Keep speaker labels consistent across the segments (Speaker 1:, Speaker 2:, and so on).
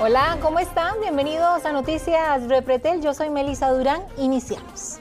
Speaker 1: Hola, ¿cómo están? Bienvenidos a Noticias Repretel. Yo soy Melissa Durán. Iniciamos.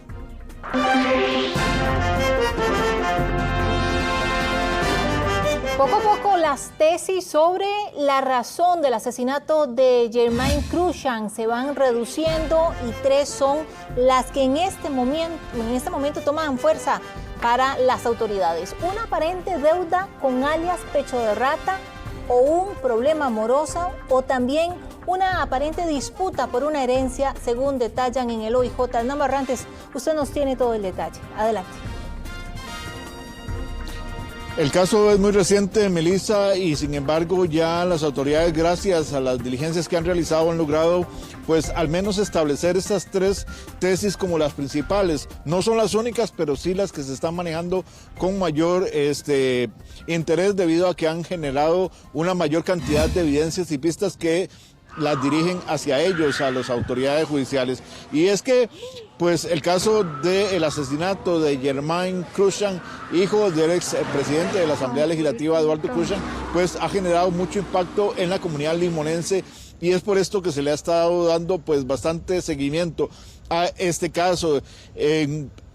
Speaker 1: Poco a poco las tesis sobre la razón del asesinato de Germain Krushan se van reduciendo y 3 son las que en este momento toman fuerza para las autoridades. Una aparente deuda con alias Pecho de Rata o un problema amoroso o también una aparente disputa por una herencia, según detallan en el OIJ. Hernán Barrantes, usted nos tiene todo el detalle. Adelante.
Speaker 2: El caso es muy reciente, Melissa, y sin embargo ya las autoridades, gracias a las diligencias que han realizado, han logrado pues al menos establecer estas 3 tesis como las principales. No son las únicas, pero sí las que se están manejando con mayor interés debido a que han generado una mayor cantidad de evidencias y pistas que las dirigen hacia ellos, a las autoridades judiciales. Y es que pues el caso del asesinato de Germain Krushan, hijo del ex presidente de la Asamblea Legislativa, Eduardo Krushan, pues ha generado mucho impacto en la comunidad limonense, y es por esto que se le ha estado dando pues bastante seguimiento a este caso.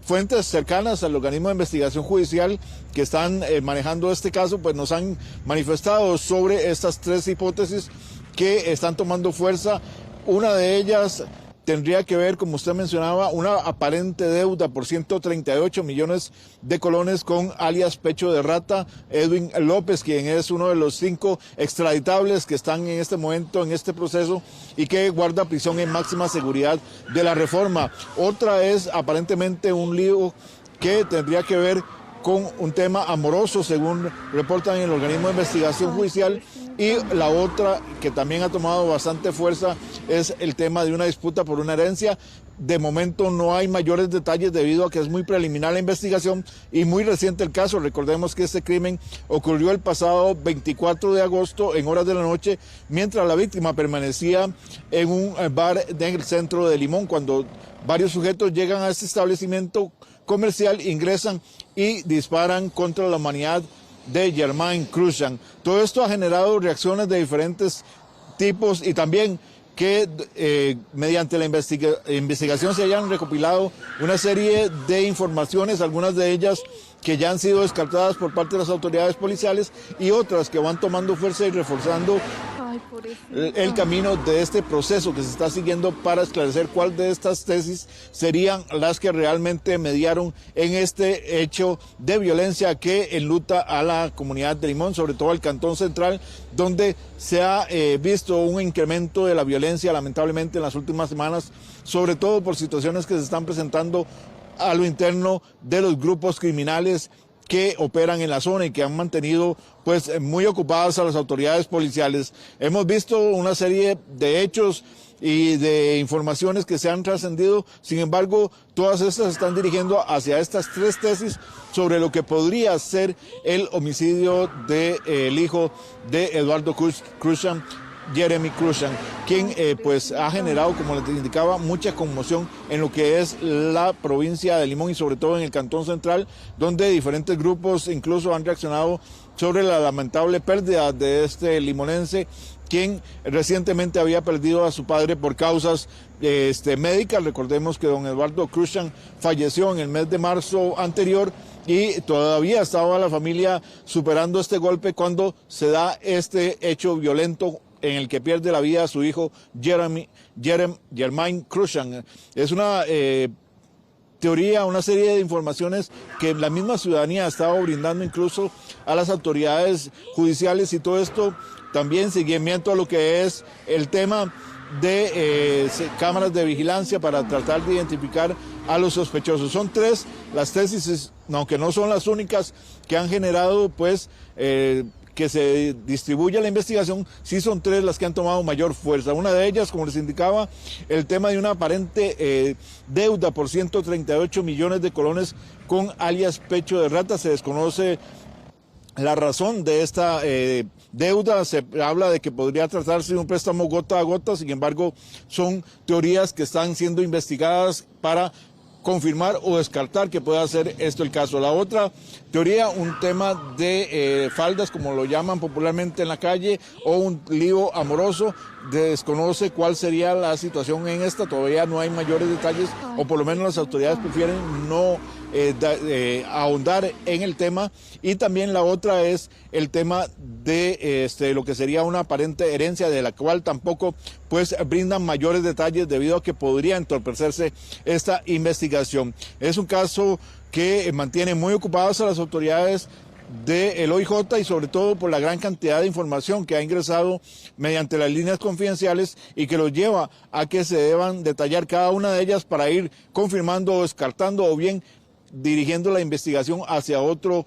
Speaker 2: Fuentes cercanas al organismo de investigación judicial que están manejando este caso pues nos han manifestado sobre estas 3 hipótesis que están tomando fuerza. Una de ellas tendría que ver, como usted mencionaba, una aparente deuda por 138 millones de colones con alias Pecho de Rata, Edwin López, quien es uno de los 5 extraditables que están en este momento en este proceso y que guarda prisión en máxima seguridad de la Reforma. Otra es aparentemente un lío que tendría que ver con un tema amoroso, según reportan en el organismo de investigación judicial, y la otra que también ha tomado bastante fuerza es el tema de una disputa por una herencia. De momento no hay mayores detalles debido a que es muy preliminar la investigación y muy reciente el caso. Recordemos que este crimen ocurrió el pasado 24 de agosto en horas de la noche, mientras la víctima permanecía en un bar en el centro de Limón, cuando varios sujetos llegan a este establecimiento comercial, ingresan y disparan contra la humanidad de Germain Krushan. Todo esto ha generado reacciones de diferentes tipos y también que mediante la investigación se hayan recopilado una serie de informaciones, algunas de ellas que ya han sido descartadas por parte de las autoridades policiales y otras que van tomando fuerza y reforzando el camino de este proceso que se está siguiendo para esclarecer cuál de estas tesis serían las que realmente mediaron en este hecho de violencia que enluta a la comunidad de Limón, sobre todo al Cantón Central, donde se ha visto un incremento de la violencia lamentablemente en las últimas semanas, sobre todo por situaciones que se están presentando a lo interno de los grupos criminales que operan en la zona y que han mantenido pues muy ocupadas a las autoridades policiales. Hemos visto una serie de hechos y de informaciones que se han trascendido, sin embargo, todas estas están dirigiendo hacia estas 3 tesis sobre lo que podría ser el homicidio del hijo de Eduardo Krushan, Jeremy Krushan, quien pues ha generado, como les indicaba, mucha conmoción en lo que es la provincia de Limón y sobre todo en el Cantón Central, donde diferentes grupos incluso han reaccionado sobre la lamentable pérdida de este limonense, quien recientemente había perdido a su padre por causas médicas. Recordemos que don Eduardo Krushan falleció en el mes de marzo anterior y todavía estaba la familia superando este golpe cuando se da este hecho violento en el que pierde la vida a su hijo Germain Krushan. Es una teoría, una serie de informaciones que la misma ciudadanía ha estado brindando incluso a las autoridades judiciales, y todo esto también seguimiento a lo que es el tema de cámaras de vigilancia para tratar de identificar a los sospechosos. Son 3 las tesis, aunque no son las únicas que han generado pues que se distribuya la investigación, sí son 3 las que han tomado mayor fuerza. Una de ellas, como les indicaba, el tema de una aparente deuda por 138 millones de colones con alias Pecho de Rata. Se desconoce la razón de esta deuda. Se habla de que podría tratarse de un préstamo gota a gota, sin embargo, son teorías que están siendo investigadas para confirmar o descartar que pueda ser esto el caso. La otra teoría, un tema de faldas, como lo llaman popularmente en la calle, o un lío amoroso. Desconoce cuál sería la situación en esta, todavía no hay mayores detalles, o por lo menos las autoridades prefieren no ahondar en el tema. Y también la otra es el tema de lo que sería una aparente herencia, de la cual tampoco pues brindan mayores detalles debido a que podría entorpecerse esta investigación. Es un caso que mantiene muy ocupadas a las autoridades del OIJ y sobre todo por la gran cantidad de información que ha ingresado mediante las líneas confidenciales y que los lleva a que se deban detallar cada una de ellas para ir confirmando o descartando o bien dirigiendo la investigación hacia otro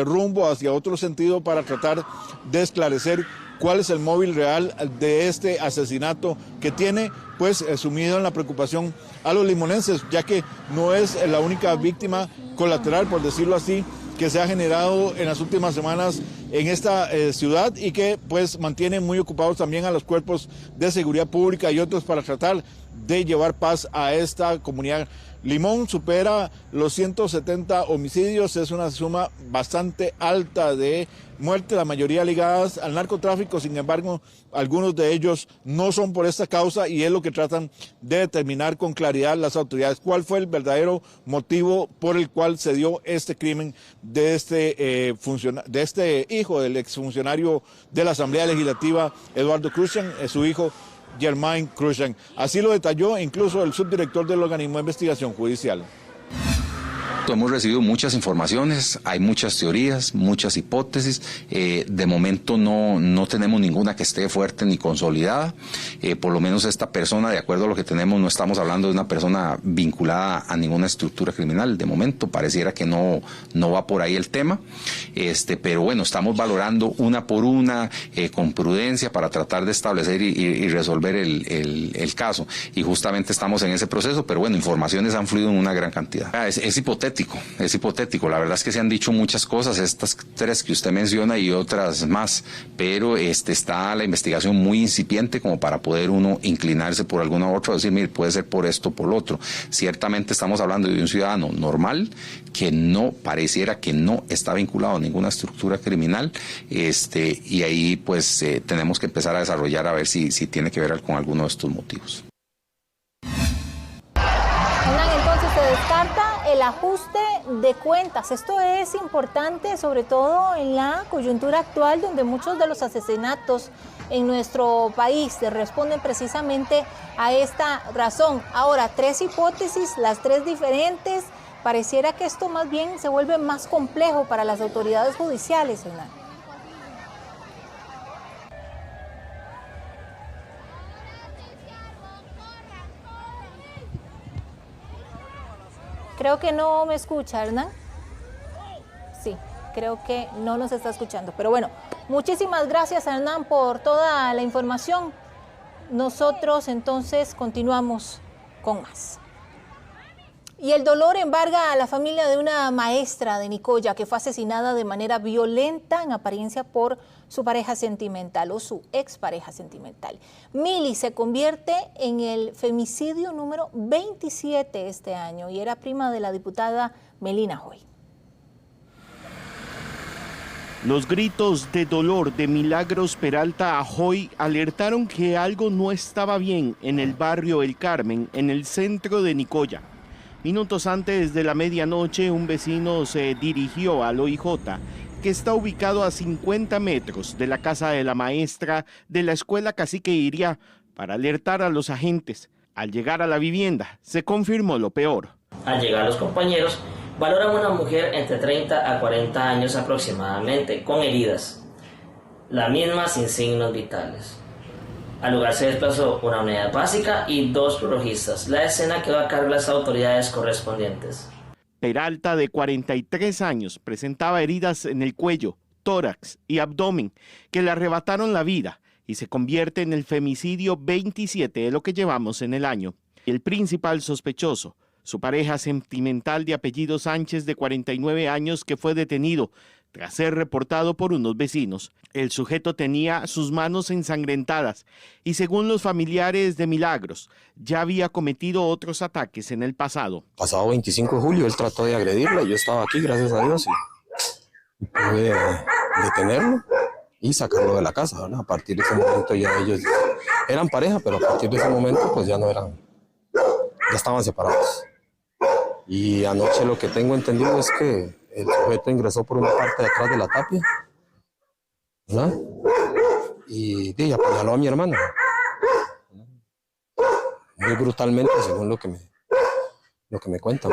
Speaker 2: rumbo, hacia otro sentido, para tratar de esclarecer cuál es el móvil real de este asesinato que tiene pues sumido en la preocupación a los limonenses, ya que no es la única víctima colateral, por decirlo así, que se ha generado en las últimas semanas en esta ciudad y que pues mantiene muy ocupados también a los cuerpos de seguridad pública y otros para tratar de llevar paz a esta comunidad. Limón supera los 170 homicidios, es una suma bastante alta de muertes, la mayoría ligadas al narcotráfico. Sin embargo, algunos de ellos no son por esta causa y es lo que tratan de determinar con claridad las autoridades. ¿Cuál fue el verdadero motivo por el cual se dio este crimen de este hijo del exfuncionario de la Asamblea Legislativa, Eduardo Krushan, su hijo Germain Krushan? Así lo detalló incluso el subdirector del organismo de investigación judicial.
Speaker 3: Hemos recibido muchas informaciones, hay muchas teorías, muchas hipótesis. De momento no tenemos ninguna que esté fuerte ni consolidada. Por lo menos esta persona, de acuerdo a lo que tenemos, no estamos hablando de una persona vinculada a ninguna estructura criminal. De momento pareciera que no va por ahí el tema. Pero bueno, estamos valorando una por una, con prudencia, para tratar de establecer y resolver el caso. Y justamente estamos en ese proceso, pero bueno, informaciones han fluido en una gran cantidad. Es hipotético. La verdad es que se han dicho muchas cosas, estas tres que usted menciona y otras más, pero está la investigación muy incipiente como para poder uno inclinarse por alguna otra, decir, mire, puede ser por esto o por lo otro. Ciertamente estamos hablando de un ciudadano normal que no pareciera que no está vinculado a ninguna estructura criminal, y ahí pues tenemos que empezar a desarrollar a ver si tiene que ver con alguno de estos motivos.
Speaker 1: Entonces se descarta el ajuste de cuentas. Esto es importante, sobre todo en la coyuntura actual, donde muchos de los asesinatos en nuestro país se responden precisamente a esta razón. Ahora, tres hipótesis, las tres diferentes. Pareciera que esto más bien se vuelve más complejo para las autoridades judiciales, Hernán. Creo que no me escucha, Hernán. Sí, creo que no nos está escuchando. Pero bueno, muchísimas gracias, Hernán, por toda la información. Nosotros entonces continuamos con más. Y el dolor embarga a la familia de una maestra de Nicoya que fue asesinada de manera violenta, en apariencia, por su pareja sentimental o su expareja sentimental. Mili se convierte en el femicidio número 27 este año y era prima de la diputada Melina Joy.
Speaker 4: Los gritos de dolor de Milagros Peralta Ajoy alertaron que algo no estaba bien en el barrio El Carmen, en el centro de Nicoya. Minutos antes de la medianoche, un vecino se dirigió al OIJ, que está ubicado a 50 metros de la casa de la maestra de la escuela Cacique Iria, para alertar a los agentes. Al llegar a la vivienda, se confirmó lo peor.
Speaker 5: Al llegar los compañeros, valoran una mujer entre 30 a 40 años aproximadamente, con heridas, la misma sin signos vitales. Al lugar se desplazó una unidad básica y 2 prolojistas. La escena quedó a cargo de las autoridades correspondientes.
Speaker 4: Peralta, de 43 años, presentaba heridas en el cuello, tórax y abdomen que le arrebataron la vida y se convierte en el femicidio 27 de lo que llevamos en el año. El principal sospechoso, su pareja sentimental de apellido Sánchez, de 49 años, que fue detenido Tras ser reportado por unos vecinos, el sujeto tenía sus manos ensangrentadas y, según los familiares de Milagros, ya había cometido otros ataques en el pasado.
Speaker 6: Pasado 25 de julio él trató de agredirla y yo estaba aquí, gracias a Dios, y pude detenerlo y sacarlo de la casa, ¿verdad? A partir de ese momento ya ellos eran pareja, pero a partir de ese momento pues ya no eran, ya estaban separados. Y anoche lo que tengo entendido es que el sujeto ingresó por una parte de atrás de la tapia, ¿verdad? Y apuñaló a mi hermana. Muy brutalmente, según lo que me cuentan.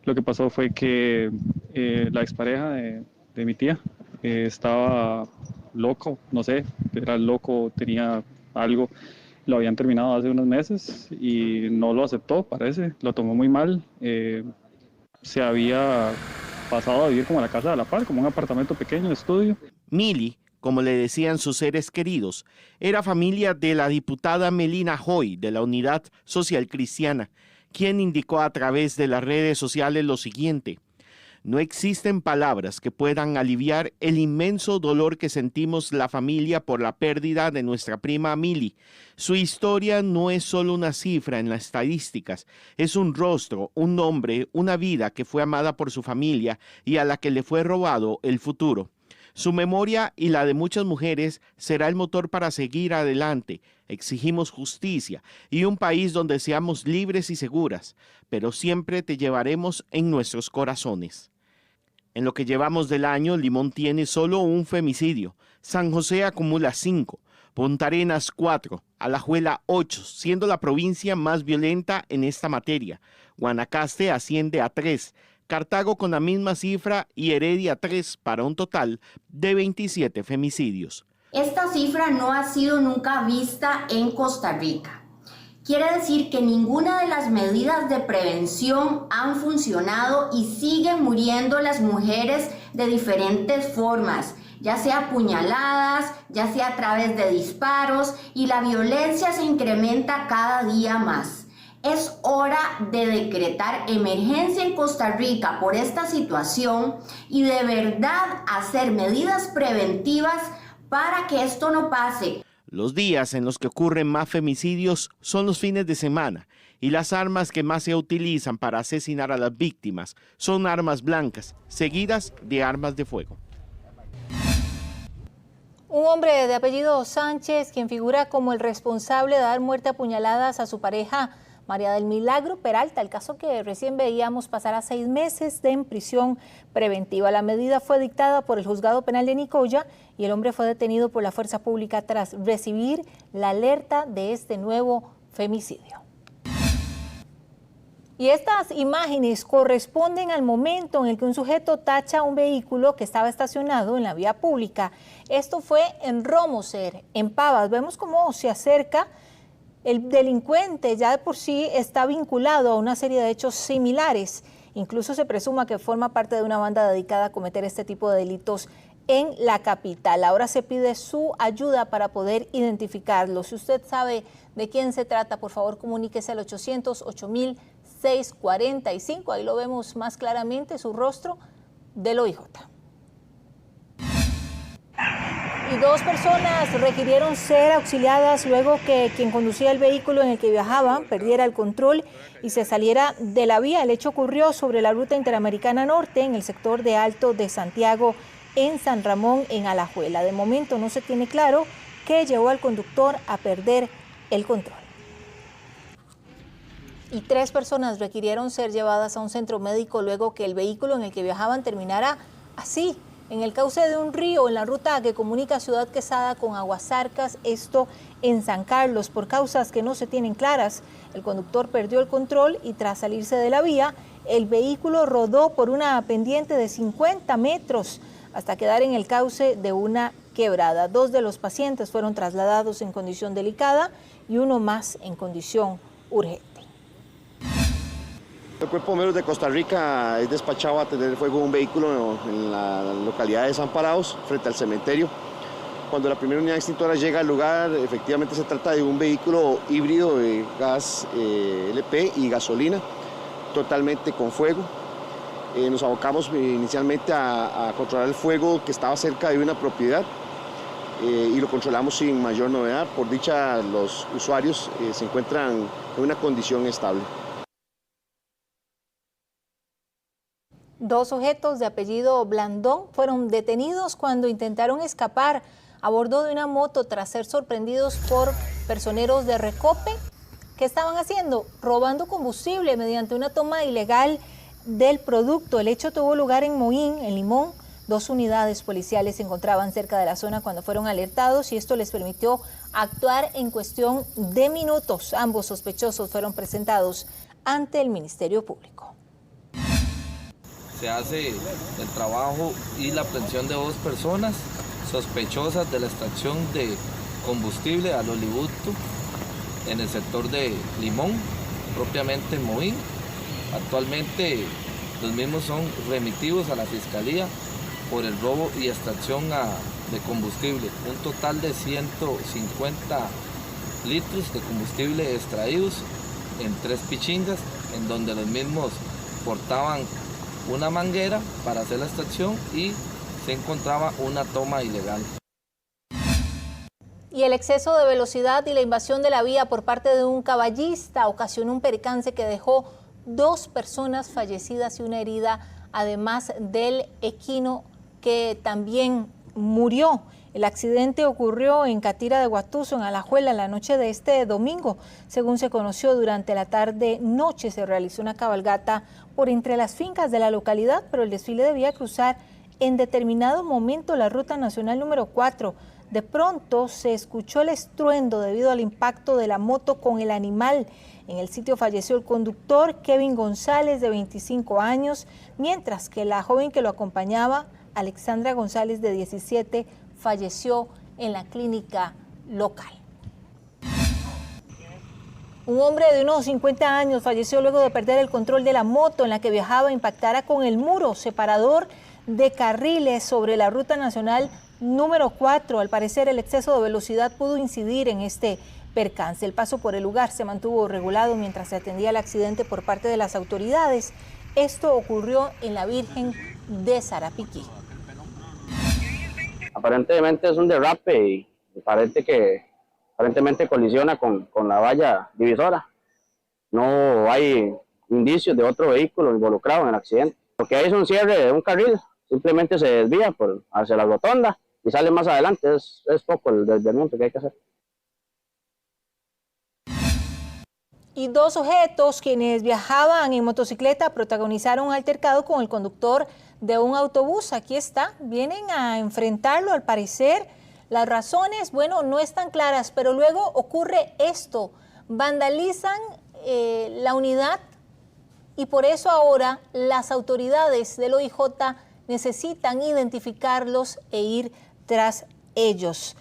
Speaker 7: Lo que pasó fue que la expareja de mi tía estaba loco, no sé, era loco, tenía algo, lo habían terminado hace unos meses y no lo aceptó, parece, lo tomó muy mal, se había pasado a vivir como a la casa de la par, como un apartamento pequeño de estudio.
Speaker 4: Mili, como le decían sus seres queridos, era familia de la diputada Melina Hoy de la Unidad Social Cristiana, quien indicó a través de las redes sociales lo siguiente: no existen palabras que puedan aliviar el inmenso dolor que sentimos la familia por la pérdida de nuestra prima Mili. Su historia no es solo una cifra en las estadísticas, es un rostro, un nombre, una vida que fue amada por su familia y a la que le fue robado el futuro. Su memoria y la de muchas mujeres será el motor para seguir adelante. Exigimos justicia y un país donde seamos libres y seguras, pero siempre te llevaremos en nuestros corazones. En lo que llevamos del año, Limón tiene solo un femicidio. San José acumula 5, Punta Arenas 4, Alajuela 8, siendo la provincia más violenta en esta materia. Guanacaste asciende a 3, Cartago con la misma cifra y Heredia 3, para un total de 27 femicidios.
Speaker 8: Esta cifra no ha sido nunca vista en Costa Rica. Quiere decir que ninguna de las medidas de prevención han funcionado y siguen muriendo las mujeres de diferentes formas, ya sea apuñaladas, ya sea a través de disparos, y la violencia se incrementa cada día más. Es hora de decretar emergencia en Costa Rica por esta situación y de verdad hacer medidas preventivas para que esto no pase.
Speaker 4: Los días en los que ocurren más femicidios son los fines de semana y las armas que más se utilizan para asesinar a las víctimas son armas blancas, seguidas de armas de fuego.
Speaker 1: Un hombre de apellido Sánchez, quien figura como el responsable de dar muerte a puñaladas a su pareja María del Milagro Peralta, el caso que recién veíamos, pasará 6 meses en prisión preventiva. La medida fue dictada por el Juzgado Penal de Nicoya y el hombre fue detenido por la fuerza pública tras recibir la alerta de este nuevo femicidio. Y estas imágenes corresponden al momento en el que un sujeto tacha un vehículo que estaba estacionado en la vía pública. Esto fue en Romoser, en Pavas. Vemos cómo se acerca. El delincuente ya de por sí está vinculado a una serie de hechos similares. Incluso se presuma que forma parte de una banda dedicada a cometer este tipo de delitos en la capital. Ahora se pide su ayuda para poder identificarlo. Si usted sabe de quién se trata, por favor comuníquese al 800-8000-645. Ahí lo vemos más claramente, su rostro del OIJ. Y 2 personas requirieron ser auxiliadas luego que quien conducía el vehículo en el que viajaban perdiera el control y se saliera de la vía. El hecho ocurrió sobre la ruta interamericana norte en el sector de Alto de Santiago, en San Ramón, en Alajuela. De momento no se tiene claro qué llevó al conductor a perder el control. Y 3 personas requirieron ser llevadas a un centro médico luego que el vehículo en el que viajaban terminara así, en el cauce de un río, en la ruta que comunica Ciudad Quesada con Aguasarcas, esto en San Carlos. Por causas que no se tienen claras, el conductor perdió el control y tras salirse de la vía, el vehículo rodó por una pendiente de 50 metros hasta quedar en el cauce de una quebrada. 2 de los pacientes fueron trasladados en condición delicada y 1 más en condición urgente.
Speaker 9: El Cuerpo de Bomberos de Costa Rica es despachado a atender fuego de un vehículo en la localidad de Desamparados, frente al cementerio. Cuando la primera unidad extintora llega al lugar, efectivamente se trata de un vehículo híbrido de gas LP y gasolina, totalmente con fuego. Nos abocamos inicialmente a controlar el fuego que estaba cerca de una propiedad y lo controlamos sin mayor novedad. Por dicha, los usuarios se encuentran en una condición estable.
Speaker 1: 2 sujetos de apellido Blandón fueron detenidos cuando intentaron escapar a bordo de una moto tras ser sorprendidos por personeros de Recope. ¿Qué estaban haciendo? Robando combustible mediante una toma ilegal del producto. El hecho tuvo lugar en Moín, en Limón. 2 unidades policiales se encontraban cerca de la zona cuando fueron alertados y esto les permitió actuar en cuestión de minutos. Ambos sospechosos fueron presentados ante el Ministerio Público.
Speaker 10: Se hace el trabajo y la aprehensión de 2 personas sospechosas de la extracción de combustible al oleoducto en el sector de Limón, propiamente en Moín. Actualmente los mismos son remitidos a la Fiscalía por el robo y extracción de combustible. Un total de 150 litros de combustible extraídos en 3 pichingas, en donde los mismos portaban una manguera para hacer la extracción y se encontraba una toma ilegal.
Speaker 1: Y el exceso de velocidad y la invasión de la vía por parte de un caballista ocasionó un percance que dejó 2 personas fallecidas y una herida, además del equino que también murió. El accidente ocurrió en Catira de Guatuso, en Alajuela, en la noche de este domingo. Según se conoció, durante la tarde-noche se realizó una cabalgata por entre las fincas de la localidad, pero el desfile debía cruzar en determinado momento la ruta nacional número 4. De pronto se escuchó el estruendo debido al impacto de la moto con el animal. En el sitio falleció el conductor, Kevin González, de 25 años, mientras que la joven que lo acompañaba, Alexandra González, de 17, falleció en la clínica local. Un hombre de unos 50 años falleció luego de perder el control de la moto en la que viajaba impactara con el muro separador de carriles sobre la ruta nacional número 4. Al parecer, el exceso de velocidad pudo incidir en este percance. El paso por el lugar se mantuvo regulado mientras se atendía el accidente por parte de las autoridades. Esto ocurrió en la Virgen de Sarapiquí.
Speaker 11: Aparentemente es un derrape y aparentemente colisiona con la valla divisora. No hay indicios de otro vehículo involucrado en el accidente. Lo que hay es un cierre de un carril, simplemente se desvía hacia la rotonda y sale más adelante. Es poco el desviamiento que hay que hacer.
Speaker 1: Y 2 sujetos quienes viajaban en motocicleta protagonizaron un altercado con el conductor de un autobús. Aquí está, vienen a enfrentarlo al parecer. Las razones, bueno, no están claras, pero luego ocurre esto. Vandalizan la unidad y por eso ahora las autoridades del OIJ necesitan identificarlos e ir tras ellos.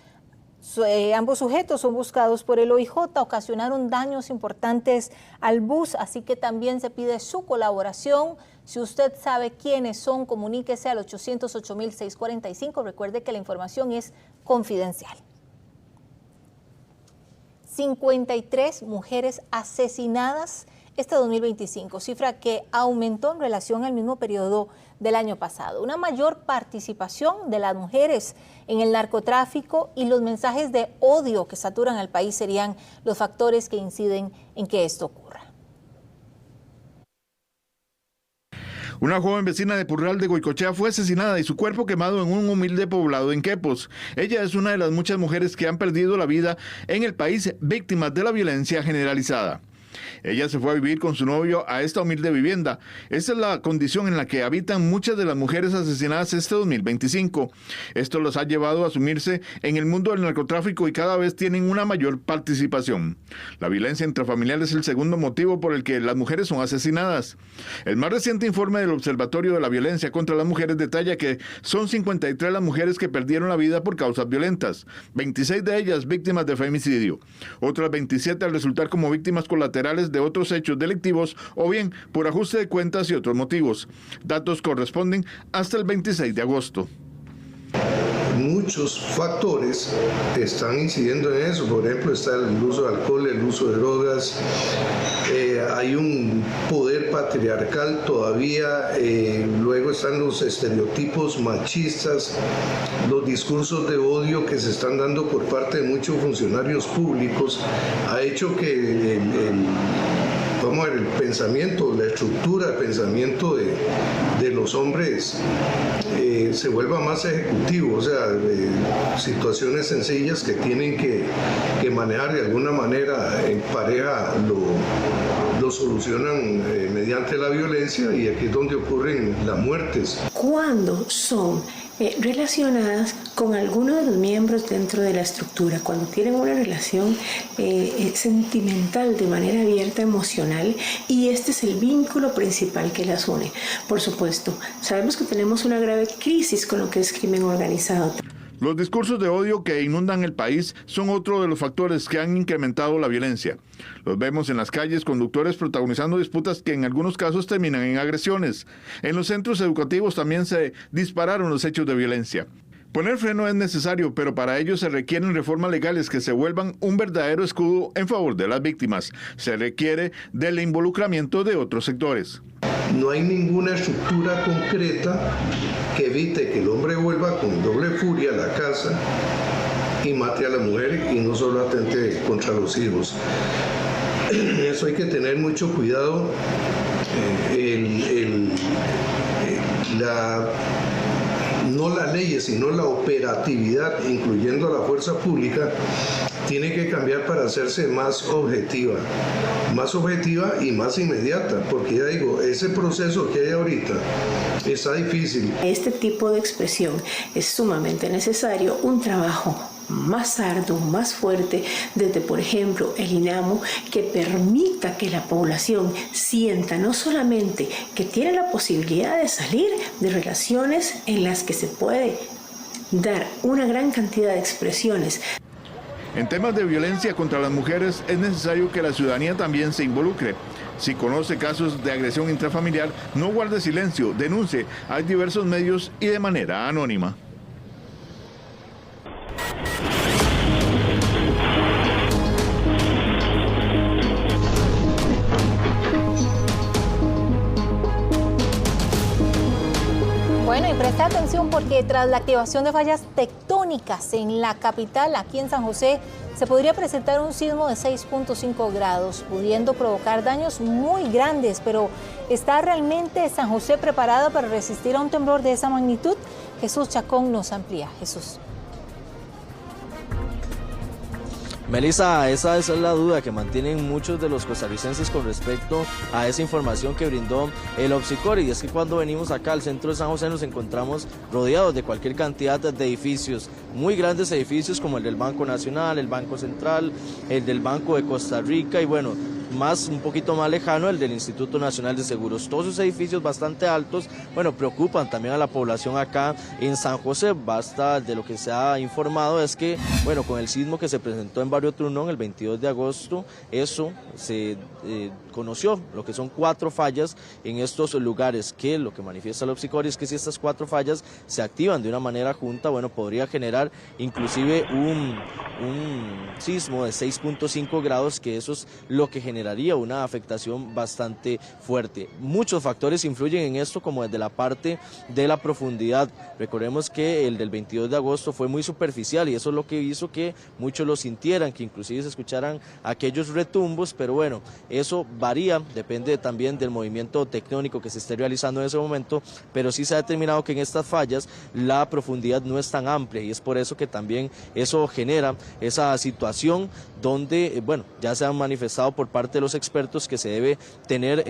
Speaker 1: Ambos sujetos son buscados por el OIJ, ocasionaron daños importantes al bus, así que también se pide su colaboración. Si usted sabe quiénes son, comuníquese al 808-645. Recuerde que la información es confidencial. 53 mujeres asesinadas este 2025, cifra que aumentó en relación al mismo periodo del año pasado. Una mayor participación de las mujeres en el narcotráfico y los mensajes de odio que saturan al país serían los factores que inciden en que esto ocurra.
Speaker 2: Una joven vecina de Purral de Goicochea fue asesinada y su cuerpo quemado en un humilde poblado en Quepos. Ella es una de las muchas mujeres que han perdido la vida en el país víctimas de la violencia generalizada. Ella se fue a vivir con su novio a esta humilde vivienda. Esta es la condición en la que habitan muchas de las mujeres asesinadas este 2025. Esto los ha llevado a sumirse en el mundo del narcotráfico y cada vez tienen una mayor participación. La violencia intrafamiliar es el segundo motivo por el que las mujeres son asesinadas. El más reciente informe del Observatorio de la Violencia contra las Mujeres detalla que son 53 las mujeres que perdieron la vida por causas violentas, 26 de ellas víctimas de femicidio, otras 27 al resultar como víctimas colaterales de otros hechos delictivos o bien por ajuste de cuentas y otros motivos. Datos corresponden hasta el 26 de agosto.
Speaker 12: muchos factores están incidiendo en eso. Por ejemplo, está el uso de alcohol, el uso de drogas, hay un poder patriarcal todavía, luego están los estereotipos machistas, los discursos de odio que se están dando por parte de muchos funcionarios públicos, ha hecho que vamos a ver, el pensamiento, la estructura de pensamiento de los hombres se vuelva más ejecutivo, o sea, situaciones sencillas que tienen que manejar de alguna manera en pareja lo solucionan mediante la violencia, y aquí es donde ocurren las muertes.
Speaker 13: Cuando son relacionadas con alguno de los miembros dentro de la estructura, cuando tienen una relación sentimental de manera abierta, emocional, y este es el vínculo principal que las une. Por supuesto, sabemos que tenemos una grave crisis con lo que es crimen organizado.
Speaker 2: Los discursos de odio que inundan el país son otro de los factores que han incrementado la violencia. Los vemos en las calles, conductores protagonizando disputas que en algunos casos terminan en agresiones. En los centros educativos también se dispararon los hechos de violencia. Poner freno es necesario, pero para ello se requieren reformas legales que se vuelvan un verdadero escudo en favor de las víctimas. Se requiere del involucramiento de otros sectores.
Speaker 12: No hay ninguna estructura concreta que evite que el hombre vuelva con doble furia a la casa y mate a la mujer, y no solo atente contra los hijos. Eso hay que tener mucho cuidado. No las leyes, sino la operatividad, incluyendo a la fuerza pública, tiene que cambiar para hacerse más objetiva y más inmediata, porque ya digo, ese proceso que hay ahorita está difícil.
Speaker 13: Este tipo de expresión es sumamente necesario, un trabajo más arduo, más fuerte, desde por ejemplo el INAMU, que permita que la población sienta no solamente que tiene la posibilidad de salir de relaciones en las que se puede dar una gran cantidad de expresiones.
Speaker 2: En temas de violencia contra las mujeres es necesario que la ciudadanía también se involucre. Si conoce casos de agresión intrafamiliar, no guarde silencio, denuncie. Hay diversos medios y de manera anónima.
Speaker 1: Bueno, y presta atención porque tras la activación de fallas tectónicas en la capital, aquí en San José, se podría presentar un sismo de 6.5 grados, pudiendo provocar daños muy grandes. Pero ¿está realmente San José preparado para resistir a un temblor de esa magnitud? Jesús Chacón nos amplía. Jesús.
Speaker 14: Melissa, esa es la duda que mantienen muchos de los costarricenses con respecto a esa información que brindó el Opsicor, y es que cuando venimos acá al centro de San José nos encontramos rodeados de cualquier cantidad de edificios, muy grandes edificios como el del Banco Nacional, el Banco Central, el del Banco de Costa Rica y bueno, un poquito más lejano, el del Instituto Nacional de Seguros. Todos esos edificios bastante altos, bueno, preocupan también a la población acá en San José. Basta de lo que se ha informado es que, bueno, con el sismo que se presentó en Barrio Trunón el 22 de agosto, eso se conoció lo que son 4 fallas en estos lugares, que lo que manifiesta el Opsicor es que si estas 4 fallas se activan de una manera junta, bueno, podría generar inclusive un sismo de 6.5 grados, que eso es lo que generaría una afectación bastante fuerte. Muchos factores influyen en esto, como desde la parte de la profundidad. Recordemos que el del 22 de agosto fue muy superficial y eso es lo que hizo que muchos lo sintieran, que inclusive se escucharan aquellos retumbos, pero bueno, eso varía, depende también del movimiento tectónico que se esté realizando en ese momento, pero sí se ha determinado que en estas fallas la profundidad no es tan amplia y es por eso que también eso genera esa situación donde, bueno, ya se han manifestado por parte de los expertos que se debe tener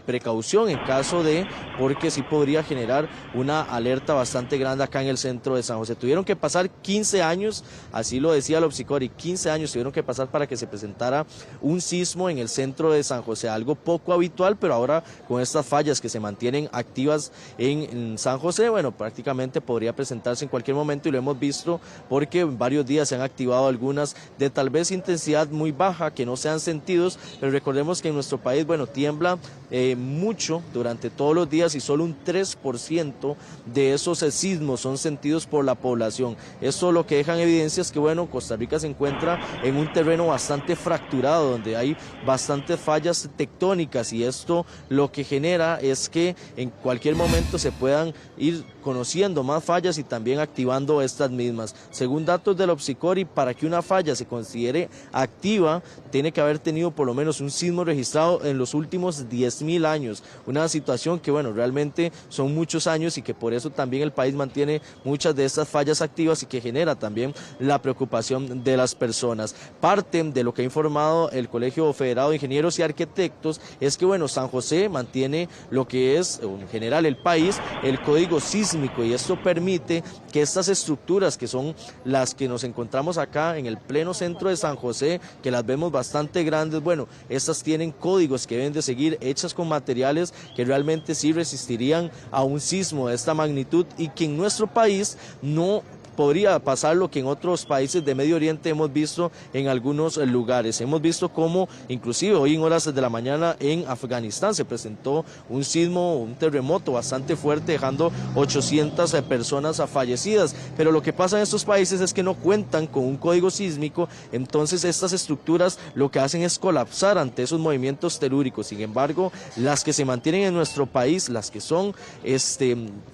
Speaker 14: precaución en caso de, porque sí podría generar una alerta bastante grande acá en el centro de San José. Tuvieron que pasar 15 años, así lo decía el Opsicor, y 15 años tuvieron que pasar para que se presentara un sismo en el centro de San José, algo poco habitual, pero ahora con estas fallas que se mantienen activas en San José, bueno, prácticamente podría presentarse en cualquier momento y lo hemos visto porque en varios días se han activado algunas de tal vez intensidad muy baja, que no sean sentidos, pero pero recordemos que en nuestro país, bueno, tiembla mucho durante todos los días y solo un 3% de esos sismos son sentidos por la población. Esto lo que dejan evidencias que, bueno, Costa Rica se encuentra en un terreno bastante fracturado, donde hay bastantes fallas tectónicas, y esto lo que genera es que en cualquier momento se puedan ir conociendo más fallas y también activando estas mismas. Según datos del Opsicori, para que una falla se considere activa, tiene que haber tenido por lo menos un sismo registrado en los últimos 10.000 años. Una situación que, bueno, realmente son muchos años y que por eso también el país mantiene muchas de estas fallas activas y que genera también la preocupación de las personas. Parte de lo que ha informado el Colegio Federado de Ingenieros y Arquitectos es que, bueno, San José mantiene lo que es, en general el país, el código sísmico, y esto permite que estas estructuras, que son las que nos encontramos acá en el pleno centro de San José, que las vemos bastante grandes, bueno, estas tienen códigos que deben de seguir, hechas con materiales que realmente sí resistirían a un sismo de esta magnitud, y que en nuestro país no podría pasar lo que en otros países de Medio Oriente hemos visto en algunos lugares. Hemos visto cómo inclusive hoy en horas de la mañana en Afganistán se presentó un sismo, un terremoto bastante fuerte, dejando 800 personas fallecidas. Pero lo que pasa en estos países es que no cuentan con un código sísmico, entonces estas estructuras lo que hacen es colapsar ante esos movimientos telúricos. Sin embargo, las que se mantienen en nuestro país, las que son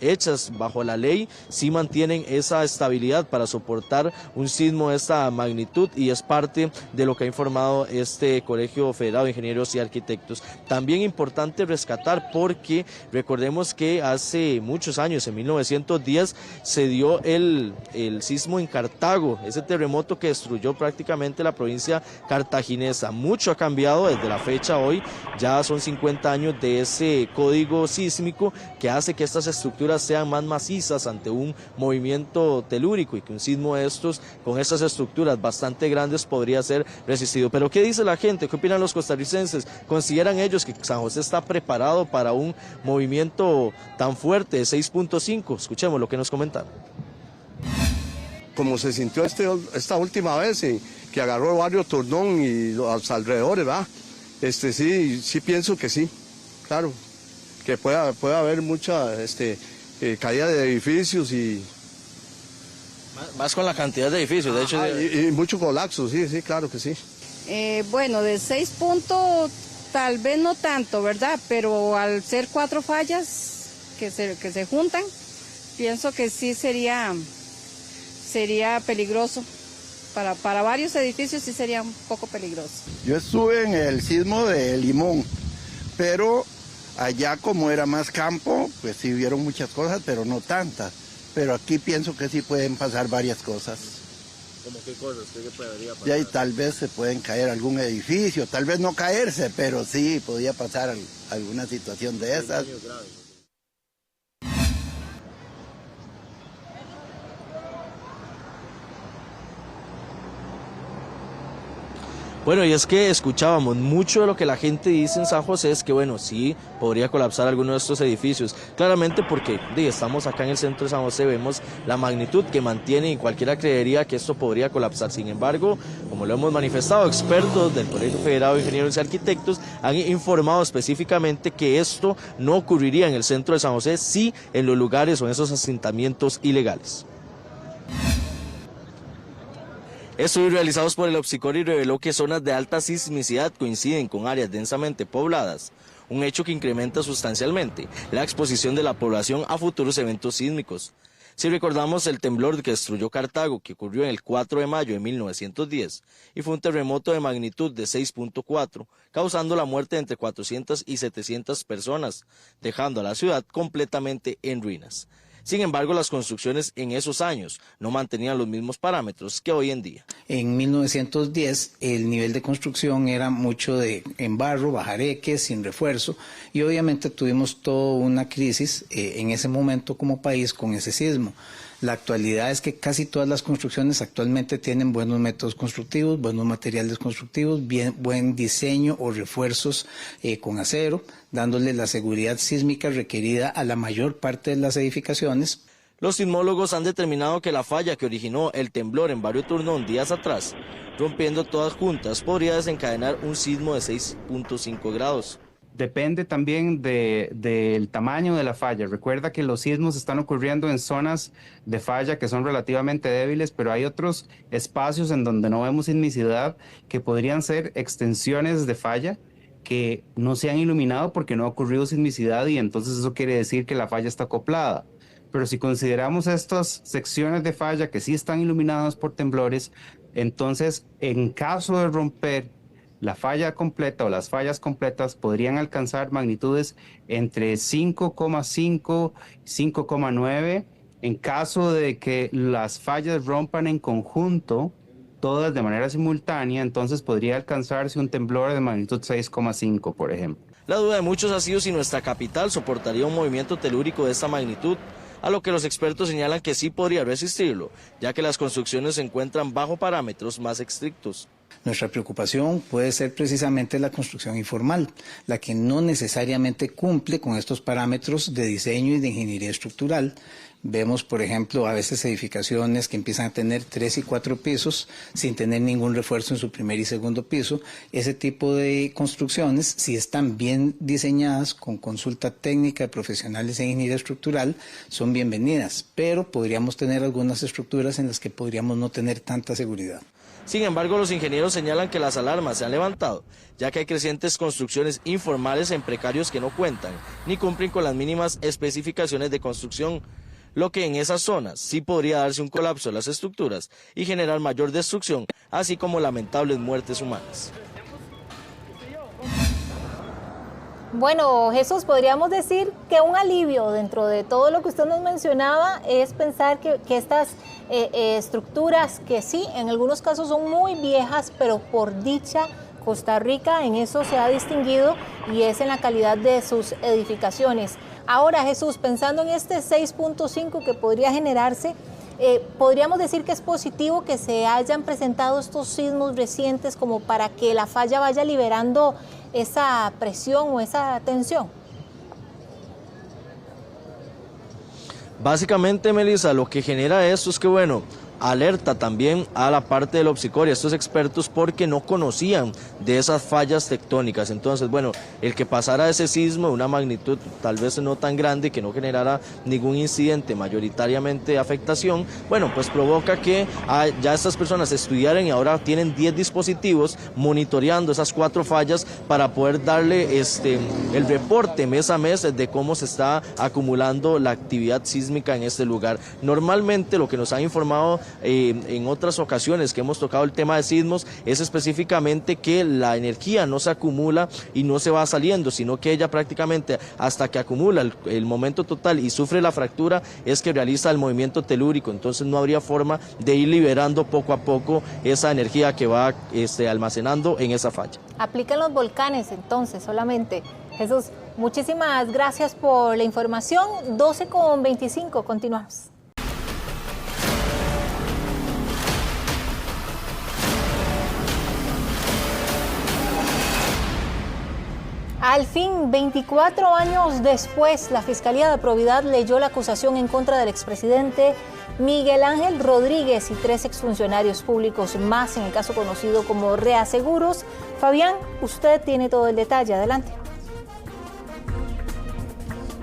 Speaker 14: hechas bajo la ley, sí mantienen esa estabilidad para soportar un sismo de esta magnitud, y es parte de lo que ha informado este Colegio Federado de Ingenieros y Arquitectos. También importante rescatar, porque recordemos que hace muchos años, en 1910, se dio el sismo en Cartago, ese terremoto que destruyó prácticamente la provincia cartaginesa. Mucho ha cambiado desde la fecha hoy, ya son 50 años de ese código sísmico que hace que estas estructuras sean más macizas ante un movimiento telúrico, y que un sismo de estos, con estas estructuras bastante grandes, podría ser resistido. Pero ¿qué dice la gente? ¿Qué opinan los costarricenses? ¿Consideran ellos que San José está preparado para un movimiento tan fuerte de 6.5? Escuchemos lo que nos comentan.
Speaker 15: Como se sintió esta última vez, que agarró el barrio Tordón y los alrededores, ¿verdad? Sí pienso que sí, claro, que puede haber mucha caída de edificios y...
Speaker 14: Más con la cantidad de edificios, de hecho.
Speaker 15: Y mucho colapso, sí, claro que sí.
Speaker 16: Bueno, de 6 puntos tal vez no tanto, ¿verdad? Pero al ser 4 fallas que se juntan, pienso que sí sería peligroso. Para varios edificios sí sería un poco peligroso.
Speaker 17: Yo estuve en el sismo de Limón, pero allá como era más campo, pues sí vieron muchas cosas, pero no tantas. Pero aquí pienso que sí pueden pasar varias cosas.
Speaker 14: ¿Cómo qué cosas? ¿Qué podría pasar?
Speaker 17: Y ahí tal vez se pueden caer algún edificio, tal vez no caerse, pero sí podría pasar alguna situación de esas.
Speaker 14: Bueno, y es que escuchábamos mucho de lo que la gente dice en San José, es que, bueno, sí podría colapsar alguno de estos edificios, claramente porque estamos acá en el centro de San José, vemos la magnitud que mantiene y cualquiera creería que esto podría colapsar. Sin embargo, como lo hemos manifestado, expertos del Colegio Federado de Ingenieros y Arquitectos han informado específicamente que esto no ocurriría en el centro de San José, sí en los lugares o en esos asentamientos ilegales. Estudios realizados por el Opsicori reveló que zonas de alta sismicidad coinciden con áreas densamente pobladas, un hecho que incrementa sustancialmente la exposición de la población a futuros eventos sísmicos. Si recordamos el temblor que destruyó Cartago, que ocurrió en el 4 de mayo de 1910, y fue un terremoto de magnitud de 6.4, causando la muerte de entre 400 y 700 personas, dejando a la ciudad completamente en ruinas. Sin embargo, las construcciones en esos años no mantenían los mismos parámetros que hoy en día.
Speaker 18: En 1910 el nivel de construcción era mucho en barro, bajareques, sin refuerzo, y obviamente tuvimos toda una crisis en ese momento como país con ese sismo. La actualidad es que casi todas las construcciones actualmente tienen buenos métodos constructivos, buenos materiales constructivos, buen diseño o refuerzos con acero, dándole la seguridad sísmica requerida a la mayor parte de las edificaciones.
Speaker 14: Los sismólogos han determinado que la falla que originó el temblor en Barrio Turnón días atrás, rompiendo todas juntas, podría desencadenar un sismo de 6.5 grados.
Speaker 19: Depende también del tamaño de la falla. Recuerda que los sismos están ocurriendo en zonas de falla que son relativamente débiles, pero hay otros espacios en donde no vemos sismicidad que podrían ser extensiones de falla que no se han iluminado porque no ha ocurrido sismicidad, y entonces eso quiere decir que la falla está acoplada. Pero si consideramos estas secciones de falla que sí están iluminadas por temblores, entonces en caso de romper la falla completa o las fallas completas podrían alcanzar magnitudes entre 5,5 y 5,9. En caso de que las fallas rompan en conjunto, todas de manera simultánea, entonces podría alcanzarse un temblor de magnitud 6,5, por ejemplo.
Speaker 14: La duda de muchos ha sido si nuestra capital soportaría un movimiento telúrico de esta magnitud, a lo que los expertos señalan que sí podría resistirlo, ya que las construcciones se encuentran bajo parámetros más estrictos.
Speaker 18: Nuestra preocupación puede ser precisamente la construcción informal, la que no necesariamente cumple con estos parámetros de diseño y de ingeniería estructural. Vemos, por ejemplo, a veces edificaciones que empiezan a tener 3 y 4 pisos sin tener ningún refuerzo en su primer y segundo piso. Ese tipo de construcciones, si están bien diseñadas con consulta técnica de profesionales en ingeniería estructural, son bienvenidas, pero podríamos tener algunas estructuras en las que podríamos no tener tanta seguridad.
Speaker 14: Sin embargo, los ingenieros señalan que las alarmas se han levantado, ya que hay crecientes construcciones informales en precarios que no cuentan ni cumplen con las mínimas especificaciones de construcción, lo que en esas zonas sí podría darse un colapso de las estructuras y generar mayor destrucción, así como lamentables muertes humanas.
Speaker 1: Bueno, Jesús, podríamos decir que un alivio dentro de todo lo que usted nos mencionaba es pensar que estas estructuras que sí, en algunos casos son muy viejas, pero por dicha Costa Rica en eso se ha distinguido y es en la calidad de sus edificaciones. Ahora, Jesús, pensando en este 6.5 que podría generarse, ¿podríamos decir que es positivo que se hayan presentado estos sismos recientes como para que la falla vaya liberando esa presión o esa tensión?
Speaker 14: Básicamente, Melissa, lo que genera esto es que, bueno, alerta también a la parte del OPSICOR y a estos expertos porque no conocían de esas fallas tectónicas. Entonces, bueno, el que pasara ese sismo de una magnitud tal vez no tan grande, que no generara ningún incidente mayoritariamente de afectación, bueno, pues provoca que ya estas personas estudiaran y ahora tienen 10 dispositivos monitoreando esas 4 fallas para poder darle el reporte mes a mes de cómo se está acumulando la actividad sísmica en este lugar. Normalmente lo que nos han informado en otras ocasiones que hemos tocado el tema de sismos es específicamente que la energía no se acumula y no se va saliendo, sino que ella prácticamente hasta que acumula el momento total y sufre la fractura es que realiza el movimiento telúrico. Entonces no habría forma de ir liberando poco a poco esa energía que va almacenando en esa falla.
Speaker 1: Aplican los volcanes entonces solamente. Jesús, muchísimas gracias por la información. 12:25, continuamos. Al fin, 24 años después, la Fiscalía de Probidad leyó la acusación en contra del expresidente Miguel Ángel Rodríguez y 3 exfuncionarios públicos más en el caso conocido como Reaseguros. Fabián, usted tiene todo el detalle, adelante.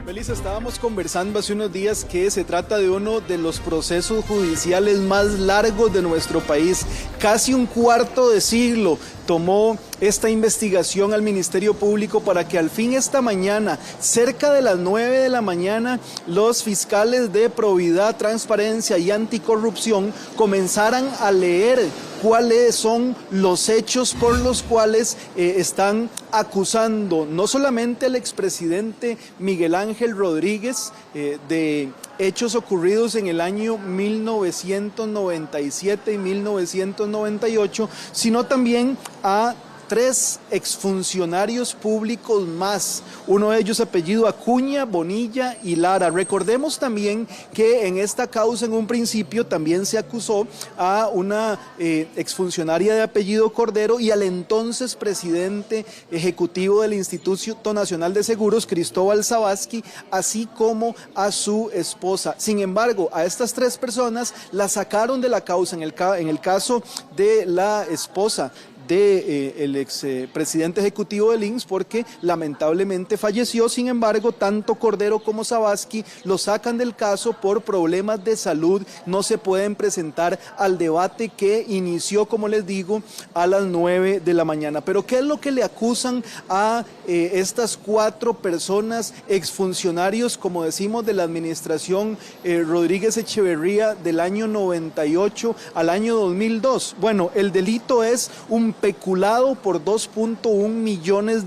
Speaker 20: Melissa, estábamos conversando hace unos días que se trata de uno de los procesos judiciales más largos de nuestro país. Casi un cuarto de siglo tomó esta investigación al Ministerio Público para que al fin esta mañana, cerca de las 9 de la mañana, los fiscales de Probidad, Transparencia y Anticorrupción comenzaran a leer cuáles son los hechos por los cuales están acusando no solamente al expresidente Miguel Ángel Rodríguez de hechos ocurridos en el año 1997 y 1998, sino también a 3 exfuncionarios públicos más, uno de ellos apellido Acuña, Bonilla y Lara. Recordemos también que en esta causa en un principio también se acusó a una exfuncionaria de apellido Cordero y al entonces presidente ejecutivo del Instituto Nacional de Seguros, Cristóbal Sabasky, así como a su esposa. Sin embargo, a estas 3 personas las sacaron de la causa. En el caso de la esposa del expresidente ejecutivo del INSS, porque lamentablemente falleció. Sin embargo, tanto Cordero como Sabasky lo sacan del caso por problemas de salud, no se pueden presentar al debate que inició, como les digo, a las 9 de la mañana. Pero ¿qué es lo que le acusan a estas 4 personas, exfuncionarios, como decimos, de la administración Rodríguez Echeverría del año 98 al año 2002? Bueno, el delito es un peculado por $2.1 millones,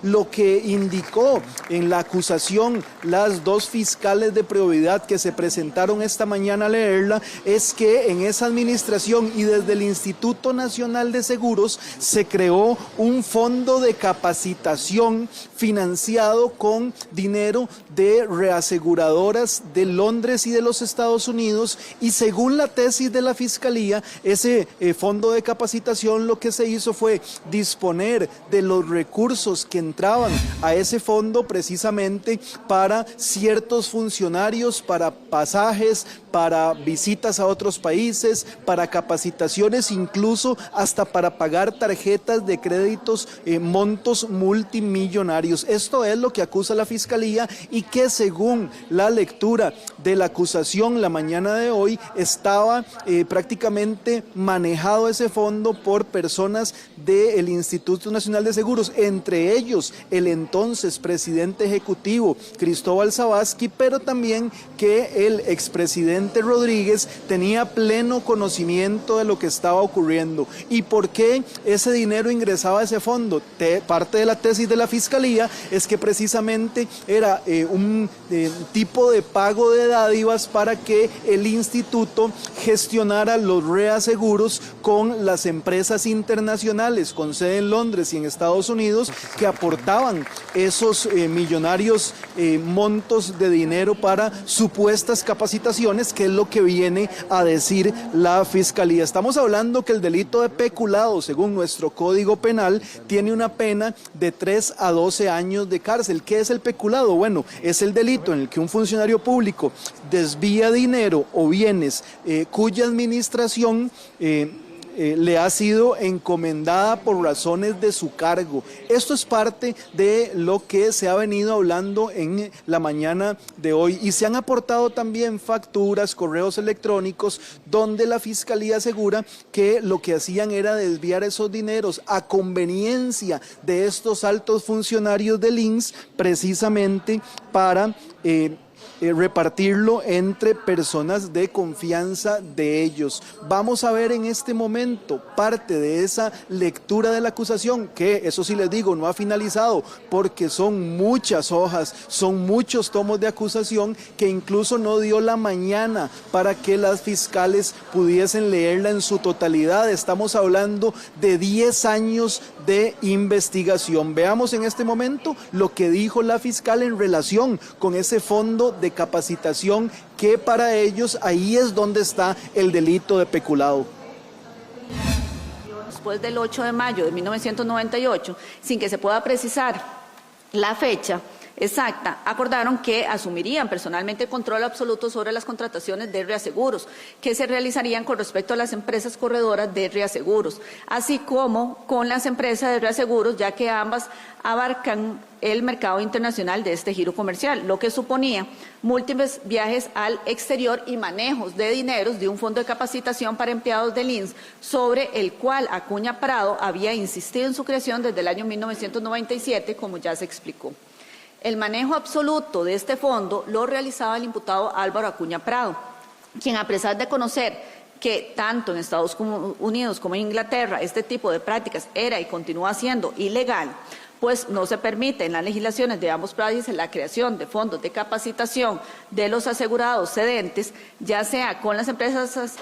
Speaker 20: lo que indicó en la acusación las 2 fiscales de probidad que se presentaron esta mañana a leerla, es que en esa administración y desde el Instituto Nacional de Seguros se creó un fondo de capacitación financiado con dinero de reaseguradoras de Londres y de los Estados Unidos, y según la tesis de la Fiscalía, ese fondo de capacitación lo que se hizo fue disponer de los recursos que entraban a ese fondo precisamente para ciertos funcionarios, para pasajes, para visitas a otros países, para capacitaciones, incluso hasta para pagar tarjetas de créditos, montos multimillonarios. Esto es lo que acusa la Fiscalía, y que según la lectura de la acusación la mañana de hoy estaba prácticamente manejado ese fondo por personas del Instituto Nacional de Seguros, entre ellos el entonces presidente ejecutivo Cristóbal Sabasky, pero también que el expresidente Rodríguez tenía pleno conocimiento de lo que estaba ocurriendo. ¿Y por qué ese dinero ingresaba a ese fondo? Parte de la tesis de la Fiscalía es que precisamente era un tipo de pago de dádivas para que el instituto gestionara los reaseguros con las empresas internacionales con sede en Londres y en Estados Unidos, que aportaban esos millonarios montos de dinero para supuestas capacitaciones, que es lo que viene a decir la Fiscalía. Estamos hablando que el delito de peculado, según nuestro Código Penal, tiene una pena de 3 a 12 años de cárcel. ¿Qué es el peculado? Bueno, es el delito en el que un funcionario público desvía dinero o bienes cuya administración le ha sido encomendada por razones de su cargo. Esto es parte de lo que se ha venido hablando en la mañana de hoy, y se han aportado también facturas, correos electrónicos, donde la Fiscalía asegura que lo que hacían era desviar esos dineros a conveniencia de estos altos funcionarios del INSS, precisamente para repartirlo entre personas de confianza de ellos. Vamos a ver en este momento parte de esa lectura de la acusación, que eso sí les digo, no ha finalizado, porque son muchas hojas, son muchos tomos de acusación que incluso no dio la mañana para que las fiscales pudiesen leerla en su totalidad. Estamos hablando de 10 años de investigación. Veamos en este momento lo que dijo la fiscal en relación con ese fondo de capacitación, que para ellos ahí es donde está el delito de peculado.
Speaker 21: Después del 8 de mayo de 1998, sin que se pueda precisar la fecha exacta, acordaron que asumirían personalmente el control absoluto sobre las contrataciones de reaseguros que se realizarían con respecto a las empresas corredoras de reaseguros, así como con las empresas de reaseguros, ya que ambas abarcan el mercado internacional de este giro comercial, lo que suponía múltiples viajes al exterior y manejos de dineros de un fondo de capacitación para empleados del INSS, sobre el cual Acuña Prado había insistido en su creación desde el año 1997, como ya se explicó. El manejo absoluto de este fondo lo realizaba el imputado Álvaro Acuña Prado, quien, a pesar de conocer que tanto en Estados Unidos como en Inglaterra este tipo de prácticas era y continúa siendo ilegal, pues no se permite en las legislaciones de ambos países la creación de fondos de capacitación de los asegurados cedentes, ya sea con las empresas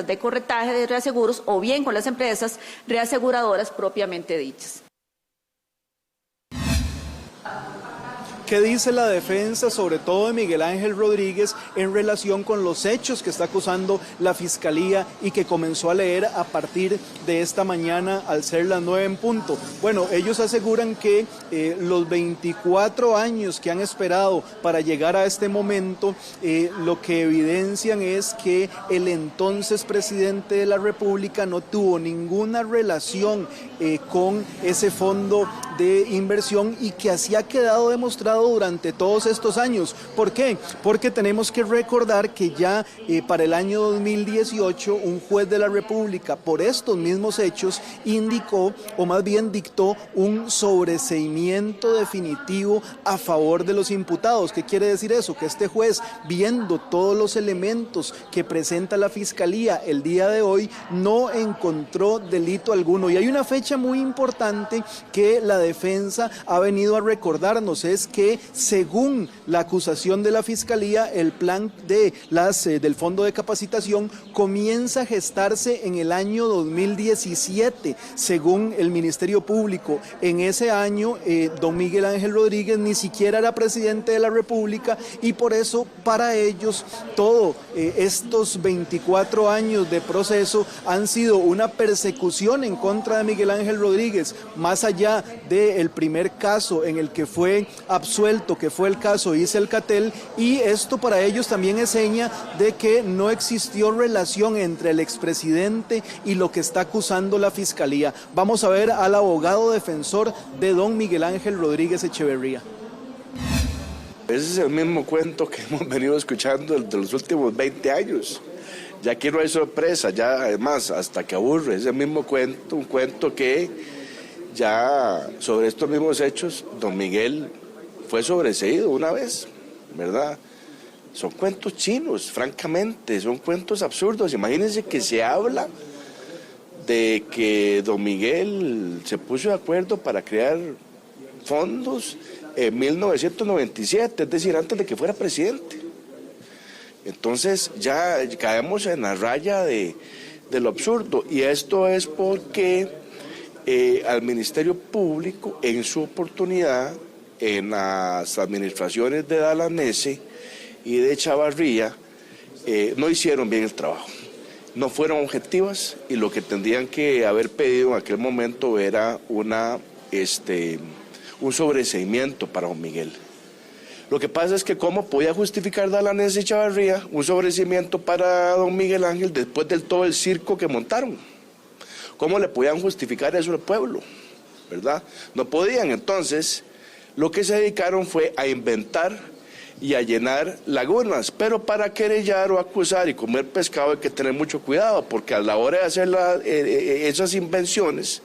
Speaker 21: de corretaje de reaseguros o bien con las empresas reaseguradoras propiamente dichas.
Speaker 20: ¿Qué dice la defensa, sobre todo de Miguel Ángel Rodríguez, en relación con los hechos que está acusando la Fiscalía y que comenzó a leer a partir de esta mañana al ser las 9 en punto? Bueno, ellos aseguran que los 24 años que han esperado para llegar a este momento, lo que evidencian es que el entonces presidente de la República no tuvo ninguna relación con ese fondo de inversión y que así ha quedado demostrado durante todos estos años. ¿Por qué? Porque tenemos que recordar que ya para el año 2018 un juez de la República por estos mismos hechos indicó, o más bien dictó, un sobreseimiento definitivo a favor de los imputados. ¿Qué quiere decir eso? Que este juez, viendo todos los elementos que presenta la Fiscalía el día de hoy, no encontró delito alguno. Y hay una fecha muy importante que la defensa ha venido a recordarnos, es que según la acusación de la Fiscalía, el plan de del Fondo de Capacitación comienza a gestarse en el año 2017, según el Ministerio Público. En ese año, don Miguel Ángel Rodríguez ni siquiera era presidente de la República y por eso para ellos todos estos 24 años de proceso han sido una persecución en contra de Miguel Ángel Rodríguez, más allá del primer caso en el que fue absuelto, que fue el caso Isel Catel, y esto para ellos también es seña de que no existió relación entre el expresidente y lo que está acusando la Fiscalía. Vamos a ver al abogado defensor de don Miguel Ángel Rodríguez Echeverría.
Speaker 3: Ese es el mismo cuento que hemos venido escuchando de los últimos 20 años. Ya aquí no hay sorpresa, ya además hasta que aburre, es el mismo cuento, un cuento que ya sobre estos mismos hechos don Miguel fue sobreseído una vez, ¿verdad? Son cuentos chinos, francamente, son cuentos absurdos. Imagínense que se habla de que don Miguel se puso de acuerdo para crear fondos en 1997, es decir, antes de que fuera presidente. Entonces ya caemos en la raya de lo absurdo, y esto es porque al Ministerio Público, en su oportunidad, en las administraciones de Dalanese y de Chavarría, no hicieron bien el trabajo, no fueron objetivas, y lo que tendrían que haber pedido en aquel momento era un sobreseimiento para don Miguel. Lo que pasa es que cómo podía justificar Dalanese y Chavarría un sobreseimiento para don Miguel Ángel después de todo el circo que montaron. ¿Cómo le podían justificar eso al pueblo? ¿Verdad? No podían. Entonces, lo que se dedicaron fue a inventar y a llenar lagunas, pero para querellar o acusar y comer pescado hay que tener mucho cuidado, porque a la hora de hacer esas invenciones,